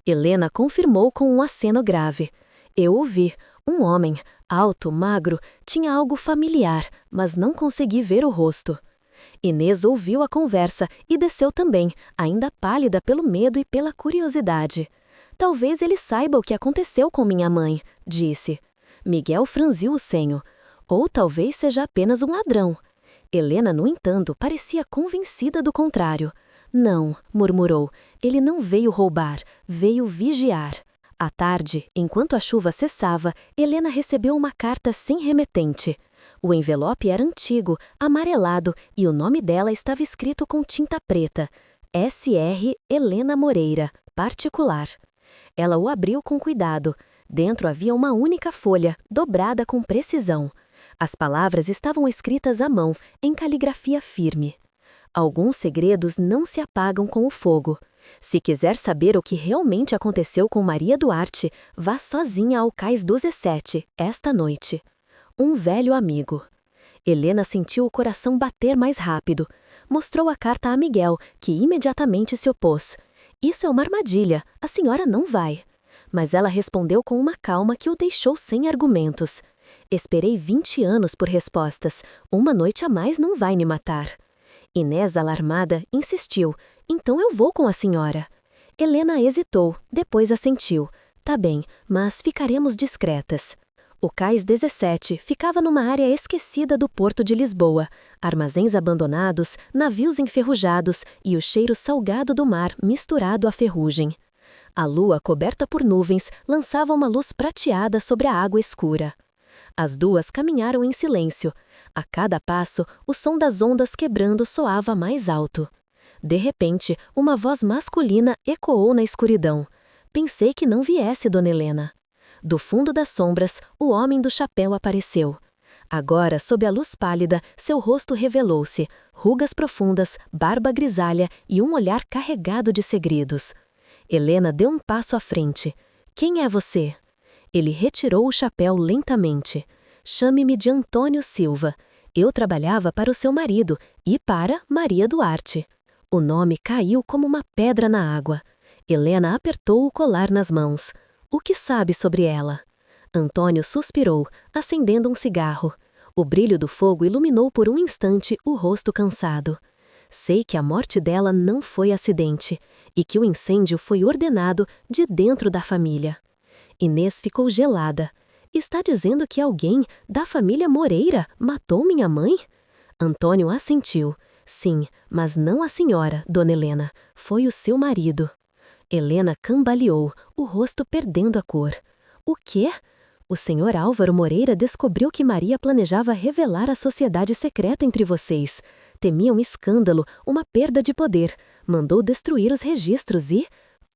Helena confirmou com um aceno grave. "Eu ouvi. Um homem, alto, magro, tinha algo familiar, mas não consegui ver o rosto." Inês ouviu a conversa e desceu também, ainda pálida pelo medo e pela curiosidade. "Talvez ele saiba o que aconteceu com minha mãe", disse. Miguel franziu o senho. "Ou talvez seja apenas um ladrão." Helena, no entanto, parecia convencida do contrário. "Não", murmurou, "ele não veio roubar, veio vigiar." À tarde, enquanto a chuva cessava, Helena recebeu uma carta sem remetente. O envelope era antigo, amarelado, e o nome dela estava escrito com tinta preta. S.R. Helena Moreira, particular. Ela o abriu com cuidado. Dentro havia uma única folha, dobrada com precisão. As palavras estavam escritas à mão, em caligrafia firme. Alguns segredos não se apagam com o fogo. Se quiser saber o que realmente aconteceu com Maria Duarte, vá sozinha ao Cais do Zé7, esta noite. Um velho amigo. Helena sentiu o coração bater mais rápido. Mostrou a carta a Miguel, que imediatamente se opôs. "Isso é uma armadilha, a senhora não vai." Mas ela respondeu com uma calma que o deixou sem argumentos. "Esperei 20 anos por respostas. Uma noite a mais não vai me matar." Inês, alarmada, insistiu. "Então eu vou com a senhora." Helena hesitou, depois assentiu. "Tá bem, mas ficaremos discretas." O Cais 17 ficava numa área esquecida do porto de Lisboa. Armazéns abandonados, navios enferrujados e o cheiro salgado do mar misturado à ferrugem. A lua, coberta por nuvens, lançava uma luz prateada sobre a água escura. As duas caminharam em silêncio. A cada passo, o som das ondas quebrando soava mais alto. De repente, uma voz masculina ecoou na escuridão. "Pensei que não viesse, Dona Helena." Do fundo das sombras, o homem do chapéu apareceu. Agora, sob a luz pálida, seu rosto revelou-se, rugas profundas, barba grisalha e um olhar carregado de segredos. Helena deu um passo à frente. "Quem é você?" Ele retirou o chapéu lentamente. "Chame-me de Antônio Silva. Eu trabalhava para o seu marido e para Maria Duarte." O nome caiu como uma pedra na água. Helena apertou o colar nas mãos. "O que sabe sobre ela?" Antônio suspirou, acendendo um cigarro. O brilho do fogo iluminou por um instante o rosto cansado. "Sei que a morte dela não foi acidente e que o incêndio foi ordenado de dentro da família." Inês ficou gelada. "Está dizendo que alguém da família Moreira matou minha mãe?" Antônio assentiu. "Sim, mas não a senhora, Dona Helena. Foi o seu marido." Helena cambaleou, o rosto perdendo a cor. "O quê?" "O senhor Álvaro Moreira descobriu que Maria planejava revelar a sociedade secreta entre vocês. Temia um escândalo, uma perda de poder. Mandou destruir os registros e..."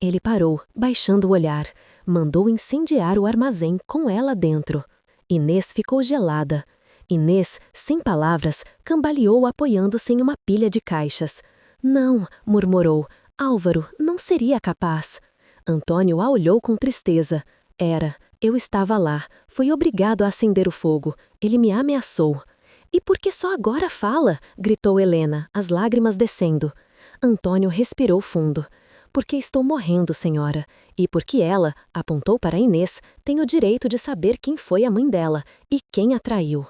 Ele parou, baixando o olhar. "Mandou incendiar o armazém com ela dentro." Inês ficou gelada. Inês, sem palavras, cambaleou apoiando-se em uma pilha de caixas. Não, murmurou. Álvaro não seria capaz. Antônio a olhou com tristeza. Era. Eu estava lá. Foi obrigado a acender o fogo. Ele me ameaçou. E por que só agora fala? Gritou Helena, as lágrimas descendo. Antônio respirou fundo. Porque estou morrendo, senhora. E porque ela, apontou para Inês, tem o direito de saber quem foi a mãe dela e quem a traiu.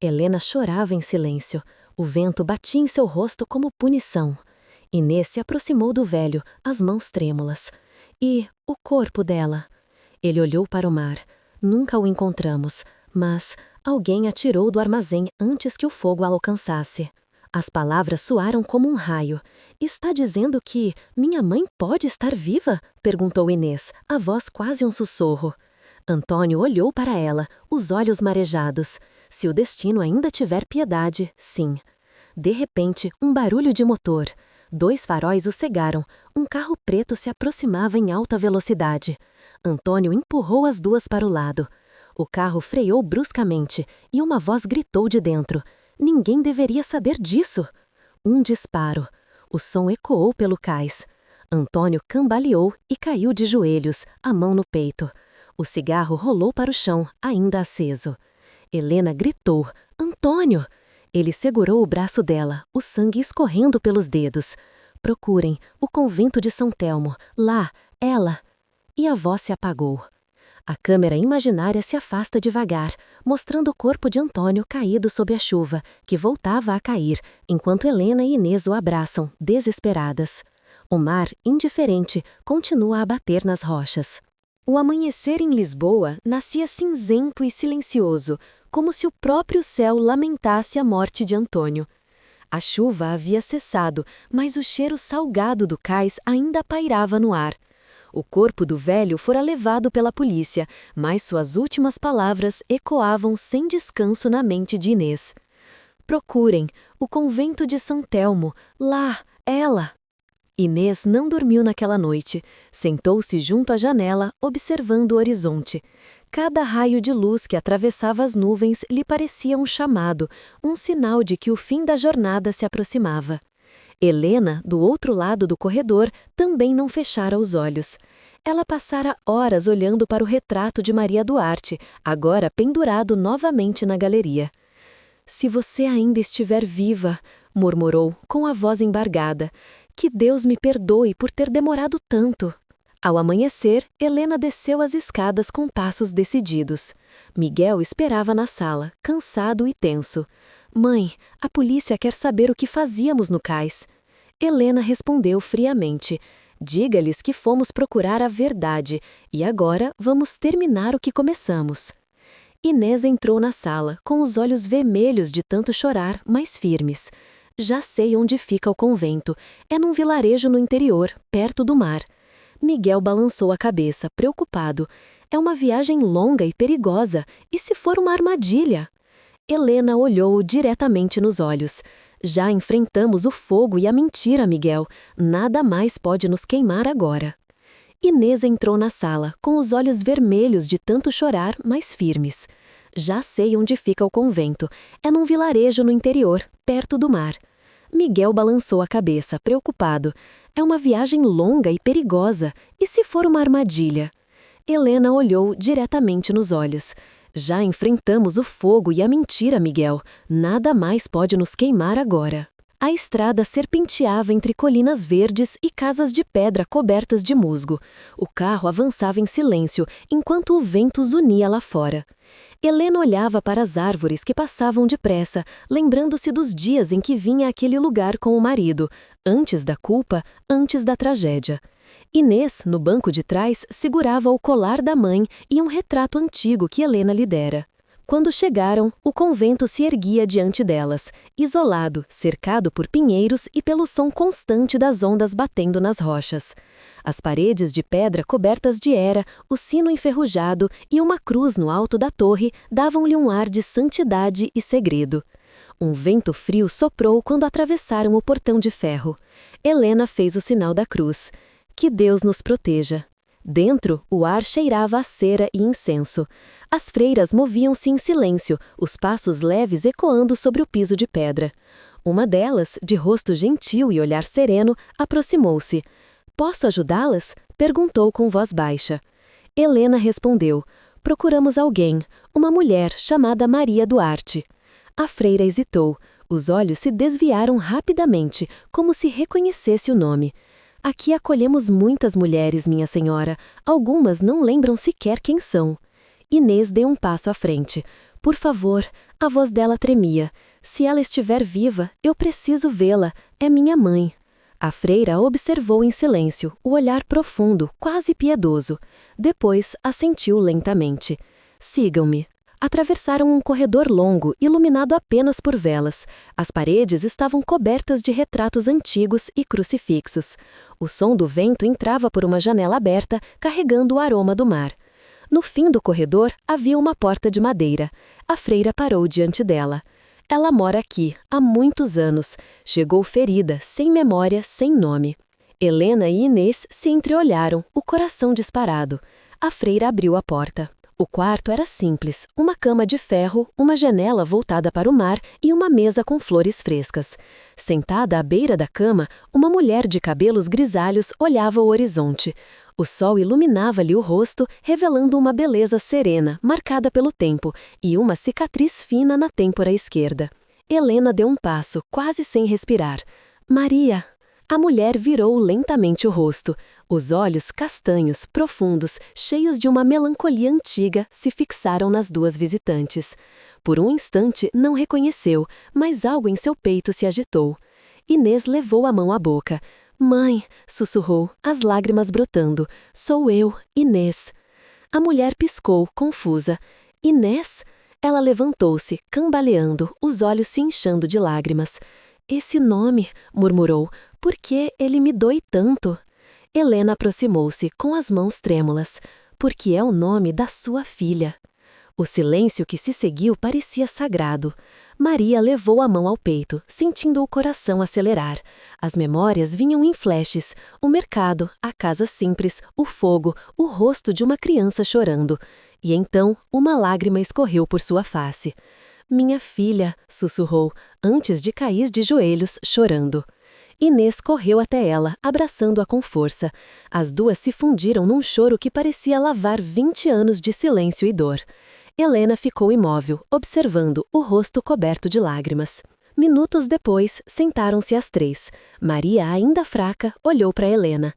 Helena chorava em silêncio. O vento batia em seu rosto como punição. Inês se aproximou do velho, as mãos trêmulas. E o corpo dela? Ele olhou para o mar. Nunca o encontramos, mas alguém a tirou do armazém antes que o fogo a alcançasse. As palavras soaram como um raio. Está dizendo que minha mãe pode estar viva? Perguntou Inês, a voz quase um sussurro. Antônio olhou para ela, os olhos marejados. Se o destino ainda tiver piedade, sim. De repente, um barulho de motor. 2 faróis o cegaram. Um carro preto se aproximava em alta velocidade. Antônio empurrou as 2 para o lado. O carro freou bruscamente e uma voz gritou de dentro. Ninguém deveria saber disso. Um disparo. O som ecoou pelo cais. Antônio cambaleou e caiu de joelhos, a mão no peito. O cigarro rolou para o chão, ainda aceso. Helena gritou: Antônio! Ele segurou o braço dela, o sangue escorrendo pelos dedos. Procurem, o convento de São Telmo. Lá, ela. E a voz se apagou. A câmera imaginária se afasta devagar, mostrando o corpo de Antônio caído sob a chuva, que voltava a cair, enquanto Helena e Inês o abraçam, desesperadas. O mar, indiferente, continua a bater nas rochas. O amanhecer em Lisboa nascia cinzento e silencioso, como se o próprio céu lamentasse a morte de Antônio. A chuva havia cessado, mas o cheiro salgado do cais ainda pairava no ar. O corpo do velho fora levado pela polícia, mas suas últimas palavras ecoavam sem descanso na mente de Inês. Procurem, o convento de São Telmo, lá, ela. Inês não dormiu naquela noite. Sentou-se junto à janela, observando o horizonte. Cada raio de luz que atravessava as nuvens lhe parecia um chamado, um sinal de que o fim da jornada se aproximava. Helena, do outro lado do corredor, também não fechara os olhos. Ela passara horas olhando para o retrato de Maria Duarte, agora pendurado novamente na galeria. Se você ainda estiver viva, murmurou, com a voz embargada, que Deus me perdoe por ter demorado tanto. Ao amanhecer, Helena desceu as escadas com passos decididos. Miguel esperava na sala, cansado e tenso. Mãe, a polícia quer saber o que fazíamos no cais. Helena respondeu friamente. Diga-lhes que fomos procurar a verdade, e agora vamos terminar o que começamos. Inês entrou na sala, com os olhos vermelhos de tanto chorar, mas firmes. Já sei onde fica o convento. É num vilarejo no interior, perto do mar. Miguel balançou a cabeça, preocupado. É uma viagem longa e perigosa. E se for uma armadilha? Helena olhou-o diretamente nos olhos. Já enfrentamos o fogo e a mentira, Miguel. Nada mais pode nos queimar agora. Inês entrou na sala, com os olhos vermelhos de tanto chorar, mas firmes. Já sei onde fica o convento. É num vilarejo no interior, perto do mar. Miguel balançou a cabeça, preocupado. É uma viagem longa e perigosa. E se for uma armadilha? Helena olhou diretamente nos olhos. Já enfrentamos o fogo e a mentira, Miguel. Nada mais pode nos queimar agora. A estrada serpenteava entre colinas verdes e casas de pedra cobertas de musgo. O carro avançava em silêncio, enquanto o vento zunia lá fora. Helena olhava para as árvores que passavam depressa, lembrando-se dos dias em que vinha àquele lugar com o marido, antes da culpa, antes da tragédia. Inês, no banco de trás, segurava o colar da mãe e um retrato antigo que Helena lhe dera. Quando chegaram, o convento se erguia diante delas, isolado, cercado por pinheiros e pelo som constante das ondas batendo nas rochas. As paredes de pedra cobertas de era, o sino enferrujado e uma cruz no alto da torre davam-lhe um ar de santidade e segredo. Um vento frio soprou quando atravessaram o portão de ferro. Helena fez o sinal da cruz. Que Deus nos proteja. Dentro, o ar cheirava a cera e incenso. As freiras moviam-se em silêncio, os passos leves ecoando sobre o piso de pedra. Uma delas, de rosto gentil e olhar sereno, aproximou-se. "Posso ajudá-las?" perguntou com voz baixa. Helena respondeu: "Procuramos alguém, uma mulher chamada Maria Duarte." A freira hesitou. Os olhos se desviaram rapidamente, como se reconhecesse o nome. "Aqui acolhemos muitas mulheres, minha senhora. Algumas não lembram sequer quem são." Inês deu um passo à frente. "Por favor." A voz dela tremia. "Se ela estiver viva, eu preciso vê-la. É minha mãe." A freira observou em silêncio, o olhar profundo, quase piedoso. Depois, assentiu lentamente. "Sigam-me." Atravessaram um corredor longo, iluminado apenas por velas. As paredes estavam cobertas de retratos antigos e crucifixos. O som do vento entrava por uma janela aberta, carregando o aroma do mar. No fim do corredor, havia uma porta de madeira. A freira parou diante dela. "Ela mora aqui, há muitos anos. Chegou ferida, sem memória, sem nome." Helena e Inês se entreolharam, o coração disparado. A freira abriu a porta. O quarto era simples, uma cama de ferro, uma janela voltada para o mar e uma mesa com flores frescas. Sentada à beira da cama, uma mulher de cabelos grisalhos olhava o horizonte. O sol iluminava-lhe o rosto, revelando uma beleza serena, marcada pelo tempo, e uma cicatriz fina na têmpora esquerda. Helena deu um passo, quase sem respirar. "Maria!" A mulher virou lentamente o rosto. Os olhos castanhos, profundos, cheios de uma melancolia antiga, se fixaram nas duas visitantes. Por um instante não reconheceu, mas algo em seu peito se agitou. Inês levou a mão à boca. "Mãe!" sussurrou, as lágrimas brotando. "Sou eu, Inês." A mulher piscou, confusa. "Inês?" Ela levantou-se, cambaleando, os olhos se inchando de lágrimas. "Esse nome", murmurou, "por que ele me dói tanto?" Helena aproximou-se, com as mãos trêmulas. "Porque é o nome da sua filha." O silêncio que se seguiu parecia sagrado. Maria levou a mão ao peito, sentindo o coração acelerar. As memórias vinham em flashes: o mercado, a casa simples, o fogo, o rosto de uma criança chorando. E então, uma lágrima escorreu por sua face. "Minha filha", sussurrou, antes de cair de joelhos, chorando. Inês correu até ela, abraçando-a com força. As duas se fundiram num choro que parecia lavar 20 anos de silêncio e dor. Helena ficou imóvel, observando, o rosto coberto de lágrimas. Minutos depois, sentaram-se as três. Maria, ainda fraca, olhou para Helena.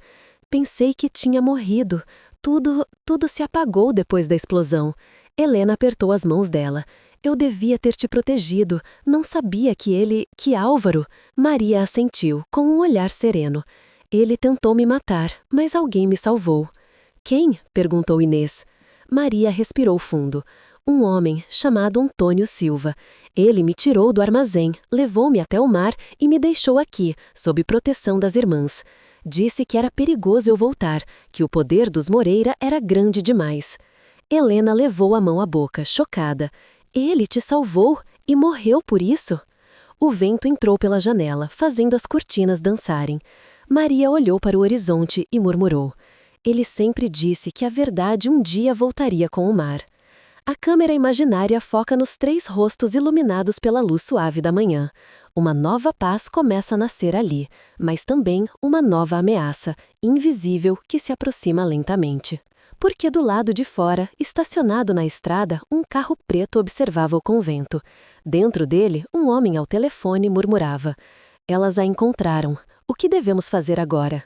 "Pensei que tinha morrido. Tudo se apagou depois da explosão." Helena apertou as mãos dela. "Eu devia ter te protegido. Não sabia que Álvaro..." Maria assentiu, com um olhar sereno. "Ele tentou me matar, mas alguém me salvou." "Quem?" perguntou Inês. Maria respirou fundo. "Um homem chamado Antônio Silva. Ele me tirou do armazém, levou-me até o mar e me deixou aqui, sob proteção das irmãs. Disse que era perigoso eu voltar, que o poder dos Moreira era grande demais." Helena levou a mão à boca, chocada. "Ele te salvou e morreu por isso?" O vento entrou pela janela, fazendo as cortinas dançarem. Maria olhou para o horizonte e murmurou: "Ele sempre disse que a verdade um dia voltaria com o mar." A câmera imaginária foca nos 3 rostos iluminados pela luz suave da manhã. Uma nova paz começa a nascer ali, mas também uma nova ameaça, invisível, que se aproxima lentamente. Porque do lado de fora, estacionado na estrada, um carro preto observava o convento. Dentro dele, um homem ao telefone murmurava: "Elas a encontraram. O que devemos fazer agora?"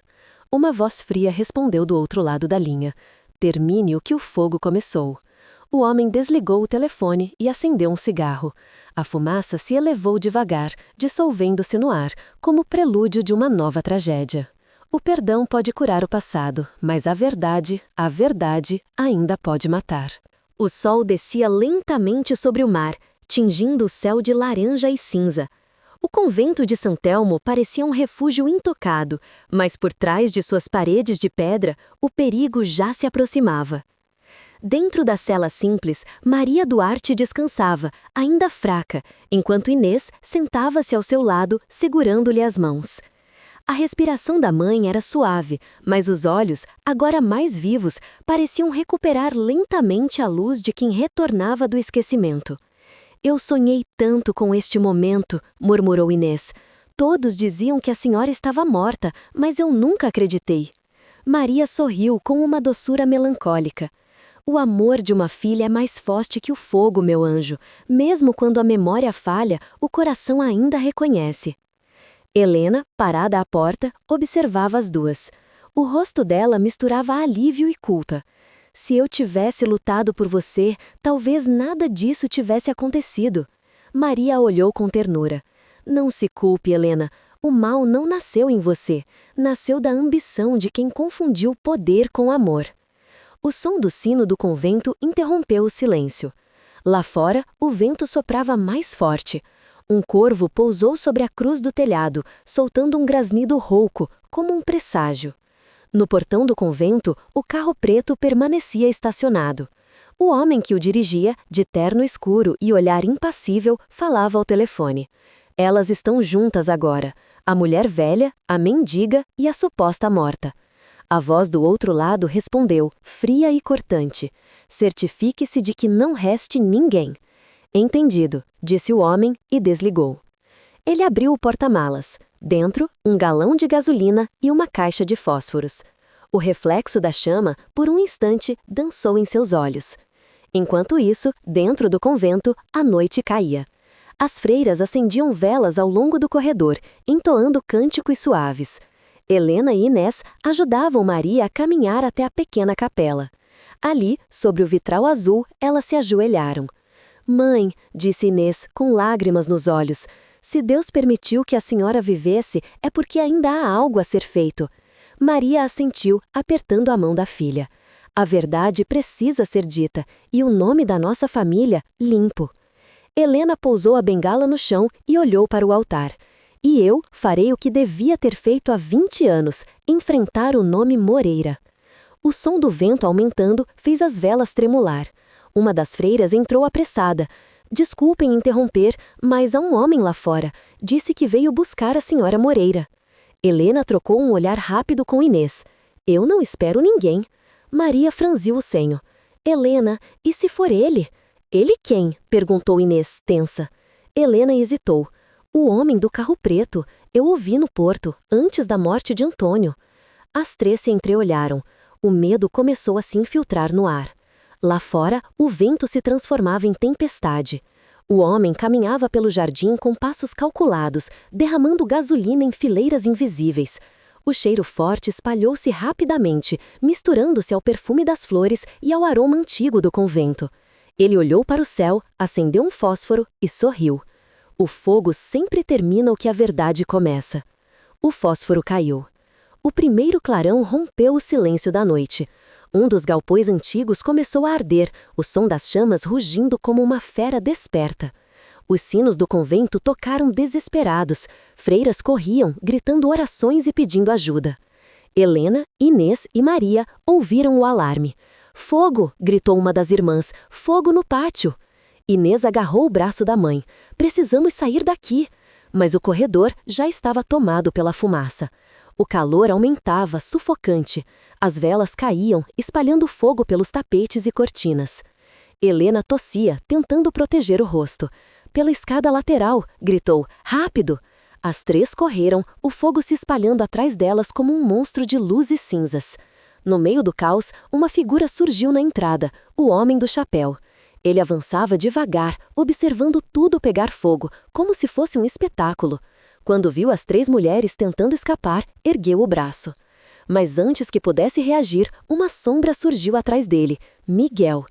Uma voz fria respondeu do outro lado da linha: "Termine o que o fogo começou." O homem desligou o telefone e acendeu um cigarro. A fumaça se elevou devagar, dissolvendo-se no ar, como prelúdio de uma nova tragédia. O perdão pode curar o passado, mas a verdade ainda pode matar. O sol descia lentamente sobre o mar, tingindo o céu de laranja e cinza. O convento de São Telmo parecia um refúgio intocado, mas por trás de suas paredes de pedra, o perigo já se aproximava. Dentro da cela simples, Maria Duarte descansava, ainda fraca, enquanto Inês sentava-se ao seu lado, segurando-lhe as mãos. A respiração da mãe era suave, mas os olhos, agora mais vivos, pareciam recuperar lentamente a luz de quem retornava do esquecimento. Eu sonhei tanto com este momento, murmurou Inês. Todos diziam que a senhora estava morta, mas eu nunca acreditei. Maria sorriu com uma doçura melancólica. O amor de uma filha é mais forte que o fogo, meu anjo. Mesmo quando a memória falha, o coração ainda reconhece. Helena, parada à porta, observava as duas. O rosto dela misturava alívio e culpa. Se eu tivesse lutado por você, talvez nada disso tivesse acontecido. Maria a olhou com ternura. Não se culpe, Helena. O mal não nasceu em você. Nasceu da ambição de quem confundiu poder com amor. O som do sino do convento interrompeu o silêncio. Lá fora, o vento soprava mais forte. Um corvo pousou sobre a cruz do telhado, soltando um grasnido rouco, como um presságio. No portão do convento, o carro preto permanecia estacionado. O homem que o dirigia, de terno escuro e olhar impassível, falava ao telefone. Elas estão juntas agora, a mulher velha, a mendiga e a suposta morta. A voz do outro lado respondeu, fria e cortante. Certifique-se de que não reste ninguém. Entendido, disse o homem e desligou. Ele abriu o porta-malas. Dentro, um galão de gasolina e uma caixa de fósforos. O reflexo da chama, por um instante, dançou em seus olhos. Enquanto isso, dentro do convento, a noite caía. As freiras acendiam velas ao longo do corredor, entoando cânticos suaves. Helena e Inês ajudavam Maria a caminhar até a pequena capela. Ali, sobre o vitral azul, elas se ajoelharam. Mãe, disse Inês, com lágrimas nos olhos, se Deus permitiu que a senhora vivesse, é porque ainda há algo a ser feito. Maria assentiu, apertando a mão da filha. A verdade precisa ser dita, e o nome da nossa família, limpo. Helena pousou a bengala no chão e olhou para o altar. E eu farei o que devia ter feito há 20 anos, enfrentar o nome Moreira. O som do vento aumentando fez as velas tremular. Uma das freiras entrou apressada. Desculpem interromper, mas há um homem lá fora. Disse que veio buscar a senhora Moreira. Helena trocou um olhar rápido com Inês. Eu não espero ninguém. Maria franziu o senho. Helena, e se for ele? Ele quem? Perguntou Inês, tensa. Helena hesitou. O homem do carro preto. Eu o vi no porto, antes da morte de Antônio. As três se entreolharam. O medo começou a se infiltrar no ar. Lá fora, o vento se transformava em tempestade. O homem caminhava pelo jardim com passos calculados, derramando gasolina em fileiras invisíveis. O cheiro forte espalhou-se rapidamente, misturando-se ao perfume das flores e ao aroma antigo do convento. Ele olhou para o céu, acendeu um fósforo e sorriu. O fogo sempre termina o que a verdade começa. O fósforo caiu. O primeiro clarão rompeu o silêncio da noite. Um dos galpões antigos começou a arder, o som das chamas rugindo como uma fera desperta. Os sinos do convento tocaram desesperados. Freiras corriam, gritando orações e pedindo ajuda. Helena, Inês e Maria ouviram o alarme. Fogo! Gritou uma das irmãs. Fogo no pátio! Inês agarrou o braço da mãe. Precisamos sair daqui! Mas o corredor já estava tomado pela fumaça. O calor aumentava, sufocante. As velas caíam, espalhando fogo pelos tapetes e cortinas. Helena tossia, tentando proteger o rosto. Pela escada lateral, gritou, rápido! As três correram, o fogo se espalhando atrás delas como um monstro de luz e cinzas. No meio do caos, uma figura surgiu na entrada, o homem do chapéu. Ele avançava devagar, observando tudo pegar fogo, como se fosse um espetáculo. Quando viu as três mulheres tentando escapar, ergueu o braço. Mas antes que pudesse reagir, uma sombra surgiu atrás dele. Miguel.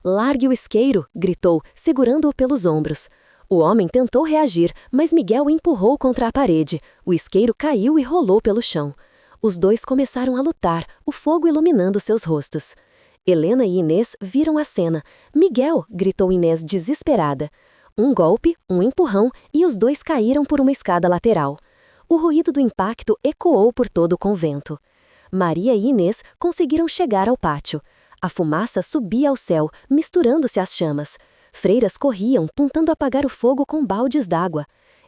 Largue o isqueiro, gritou, segurando-o pelos ombros. O homem tentou reagir, mas Miguel o empurrou contra a parede. O isqueiro caiu e rolou pelo chão. Os dois começaram a lutar, o fogo iluminando seus rostos. Helena e Inês viram a cena. Miguel, gritou Inês desesperada. Um golpe, um empurrão e os dois caíram por uma escada lateral. O ruído do impacto ecoou por todo o convento. Maria e Inês conseguiram chegar ao pátio. A fumaça subia ao céu, misturando-se às chamas. Freiras corriam, tentando apagar o fogo com baldes d'água.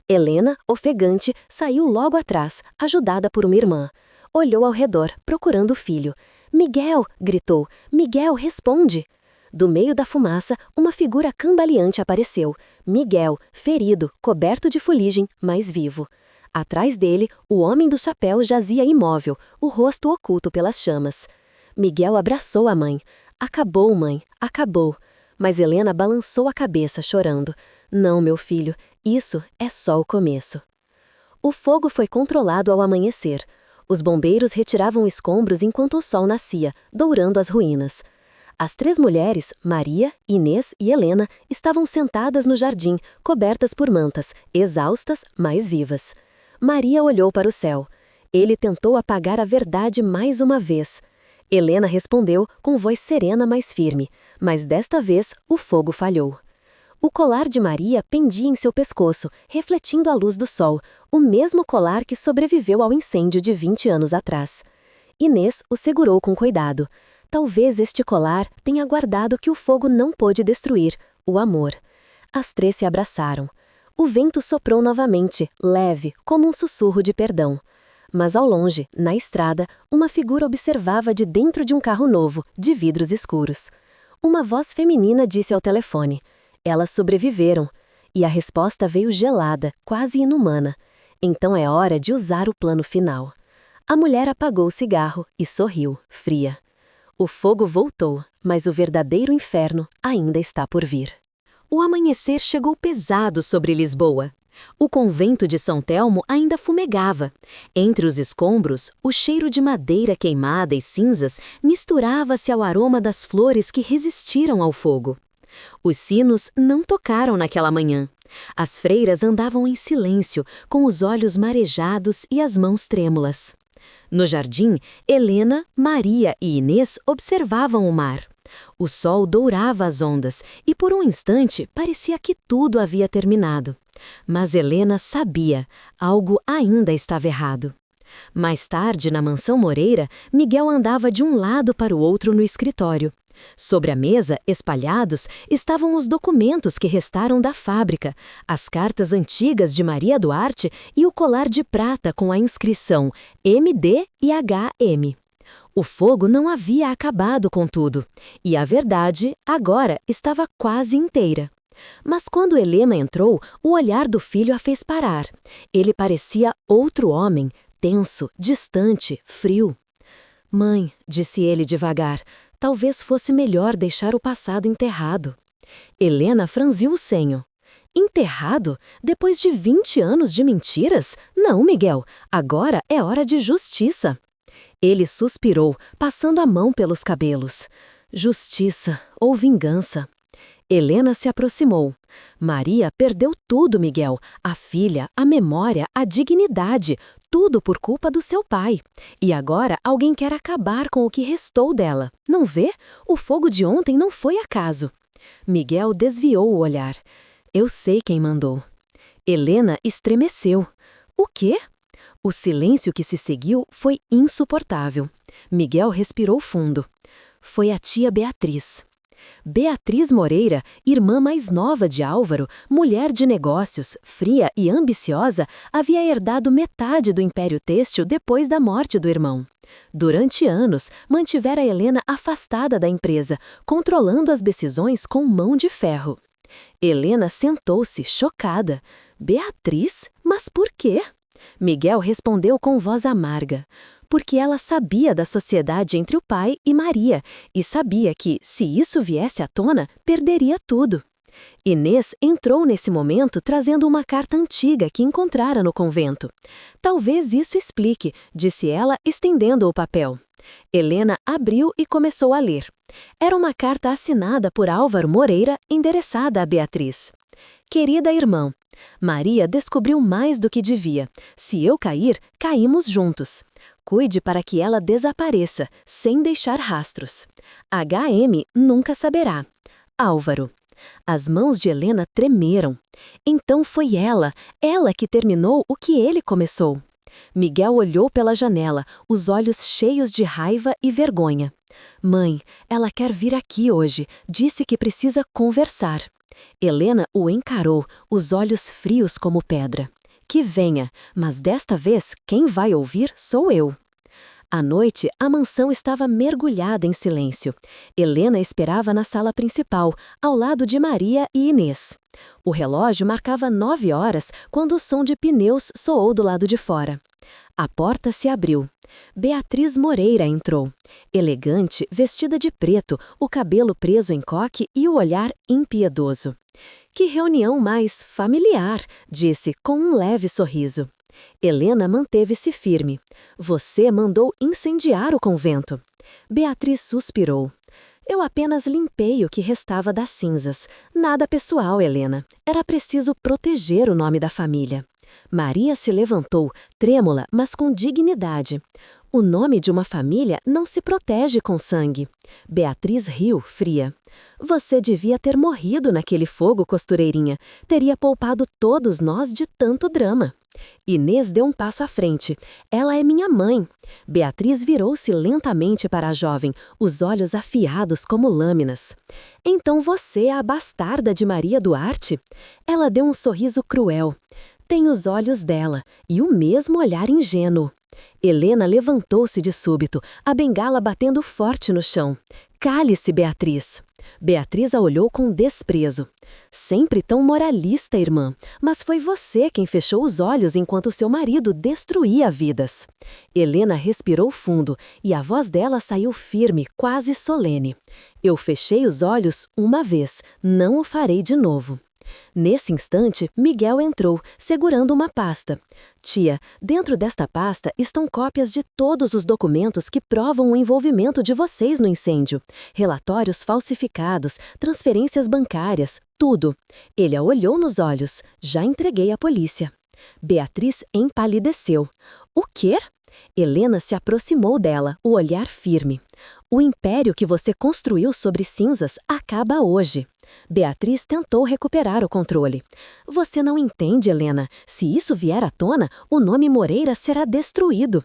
Helena, ofegante, saiu logo atrás, ajudada por uma irmã. Olhou ao redor, procurando o filho. Miguel! Gritou. Miguel, responde! Do meio da fumaça, uma figura cambaleante apareceu. Miguel, ferido, coberto de fuligem, mas vivo. Atrás dele, o homem do chapéu jazia imóvel, o rosto oculto pelas chamas. Miguel abraçou a mãe. Acabou, mãe, acabou. Mas Helena balançou a cabeça, chorando. Não, meu filho, isso é só o começo. O fogo foi controlado ao amanhecer. Os bombeiros retiravam escombros enquanto o sol nascia, dourando as ruínas. As 3 mulheres, Maria, Inês e Helena, estavam sentadas no jardim, cobertas por mantas, exaustas, mas vivas. Maria olhou para o céu. Ele tentou apagar a verdade mais uma vez. Helena respondeu com voz serena, mas firme, mas desta vez o fogo falhou. O colar de Maria pendia em seu pescoço, refletindo a luz do sol, o mesmo colar que sobreviveu ao incêndio de 20 anos atrás. Inês o segurou com cuidado. Talvez este colar tenha guardado o que o fogo não pôde destruir, o amor. As 3 se abraçaram. O vento soprou novamente, leve, como um sussurro de perdão. Mas ao longe, na estrada, uma figura observava de dentro de um carro novo, de vidros escuros. Uma voz feminina disse ao telefone. Elas sobreviveram. E a resposta veio gelada, quase inumana. Então é hora de usar o plano final. A mulher apagou o cigarro e sorriu, fria. O fogo voltou, mas o verdadeiro inferno ainda está por vir. O amanhecer chegou pesado sobre Lisboa. O convento de São Telmo ainda fumegava. Entre os escombros, o cheiro de madeira queimada e cinzas misturava-se ao aroma das flores que resistiram ao fogo. Os sinos não tocaram naquela manhã. As freiras andavam em silêncio, com os olhos marejados e as mãos trêmulas. No jardim, Helena, Maria e Inês observavam o mar. O sol dourava as ondas e por um instante parecia que tudo havia terminado. Mas Helena sabia, algo ainda estava errado. Mais tarde, na mansão Moreira, Miguel andava de um lado para o outro no escritório. Sobre a mesa, espalhados, estavam os documentos que restaram da fábrica, as cartas antigas de Maria Duarte e o colar de prata com a inscrição MD e HM. O fogo não havia acabado com tudo, e a verdade, agora, estava quase inteira. Mas quando Helena entrou, o olhar do filho a fez parar. Ele parecia outro homem, tenso, distante, frio. «Mãe», disse ele devagar, «talvez fosse melhor deixar o passado enterrado». Helena franziu o senho. «Enterrado? Depois de 20 anos de mentiras? Não, Miguel, agora é hora de justiça». Ele suspirou, passando a mão pelos cabelos. Justiça ou vingança. Helena se aproximou. Maria perdeu tudo, Miguel. A filha, a memória, a dignidade. Tudo por culpa do seu pai. E agora alguém quer acabar com o que restou dela. Não vê? O fogo de ontem não foi acaso. Miguel desviou o olhar. Eu sei quem mandou. Helena estremeceu. O quê? O silêncio que se seguiu foi insuportável. Miguel respirou fundo. Foi a tia Beatriz. Beatriz Moreira, irmã mais nova de Álvaro, mulher de negócios, fria e ambiciosa, havia herdado metade do império têxtil depois da morte do irmão. Durante anos, mantivera Helena afastada da empresa, controlando as decisões com mão de ferro. Helena sentou-se, chocada. Beatriz? Mas por quê? Miguel respondeu com voz amarga. Porque ela sabia da sociedade entre o pai e Maria, e sabia que, se isso viesse à tona, perderia tudo. Inês entrou nesse momento trazendo uma carta antiga que encontrara no convento. Talvez isso explique, disse ela, estendendo o papel. Helena abriu e começou a ler. Era uma carta assinada por Álvaro Moreira, endereçada a Beatriz. Querida irmã, Maria descobriu mais do que devia. Se eu cair, caímos juntos. Cuide para que ela desapareça, sem deixar rastros. HM nunca saberá. Álvaro. As mãos de Helena tremeram. Então foi ela que terminou o que ele começou. Miguel olhou pela janela, os olhos cheios de raiva e vergonha. Mãe, ela quer vir aqui hoje, disse que precisa conversar. Helena o encarou, os olhos frios como pedra. Que venha, mas desta vez quem vai ouvir sou eu. À noite, a mansão estava mergulhada em silêncio. Helena esperava na sala principal, ao lado de Maria e Inês. O relógio marcava 9 horas quando o som de pneus soou do lado de fora. A porta se abriu. Beatriz Moreira entrou. Elegante, vestida de preto, o cabelo preso em coque e o olhar impiedoso. Que reunião mais familiar, disse com um leve sorriso. Helena manteve-se firme. Você mandou incendiar o convento. Beatriz suspirou. Eu apenas limpei o que restava das cinzas. Nada pessoal, Helena. Era preciso proteger o nome da família. Maria se levantou, trêmula, mas com dignidade. O nome de uma família não se protege com sangue. Beatriz riu, fria. Você devia ter morrido naquele fogo, costureirinha. Teria poupado todos nós de tanto drama. Inês deu um passo à frente. Ela é minha mãe. Beatriz virou-se lentamente para a jovem, os olhos afiados como lâminas. Então você é a bastarda de Maria Duarte? Ela deu um sorriso cruel. Tem os olhos dela e o mesmo olhar ingênuo. Helena levantou-se de súbito, a bengala batendo forte no chão. Cale-se, Beatriz. Beatriz a olhou com desprezo. Sempre tão moralista, irmã, mas foi você quem fechou os olhos enquanto seu marido destruía vidas. Helena respirou fundo e a voz dela saiu firme, quase solene. Eu fechei os olhos uma vez, não o farei de novo. Nesse instante, Miguel entrou, segurando uma pasta. Tia, dentro desta pasta estão cópias de todos os documentos que provam o envolvimento de vocês no incêndio. Relatórios falsificados, transferências bancárias, tudo. Ele a olhou nos olhos. Já entreguei à polícia. Beatriz empalideceu. O quê? Helena se aproximou dela, o olhar firme. O império que você construiu sobre cinzas acaba hoje. Beatriz tentou recuperar o controle. Você não entende, Helena. Se isso vier à tona, o nome Moreira será destruído.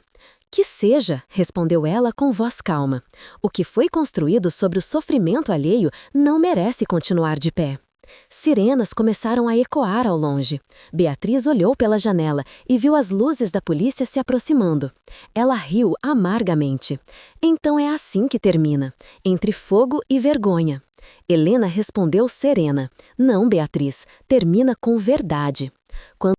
Que seja, respondeu ela com voz calma. O que foi construído sobre o sofrimento alheio não merece continuar de pé. Sirenas começaram a ecoar ao longe. Beatriz olhou pela janela e viu as luzes da polícia se aproximando. Ela riu amargamente. Então é assim que termina, entre fogo e vergonha. Helena respondeu serena. Não, Beatriz, termina com verdade.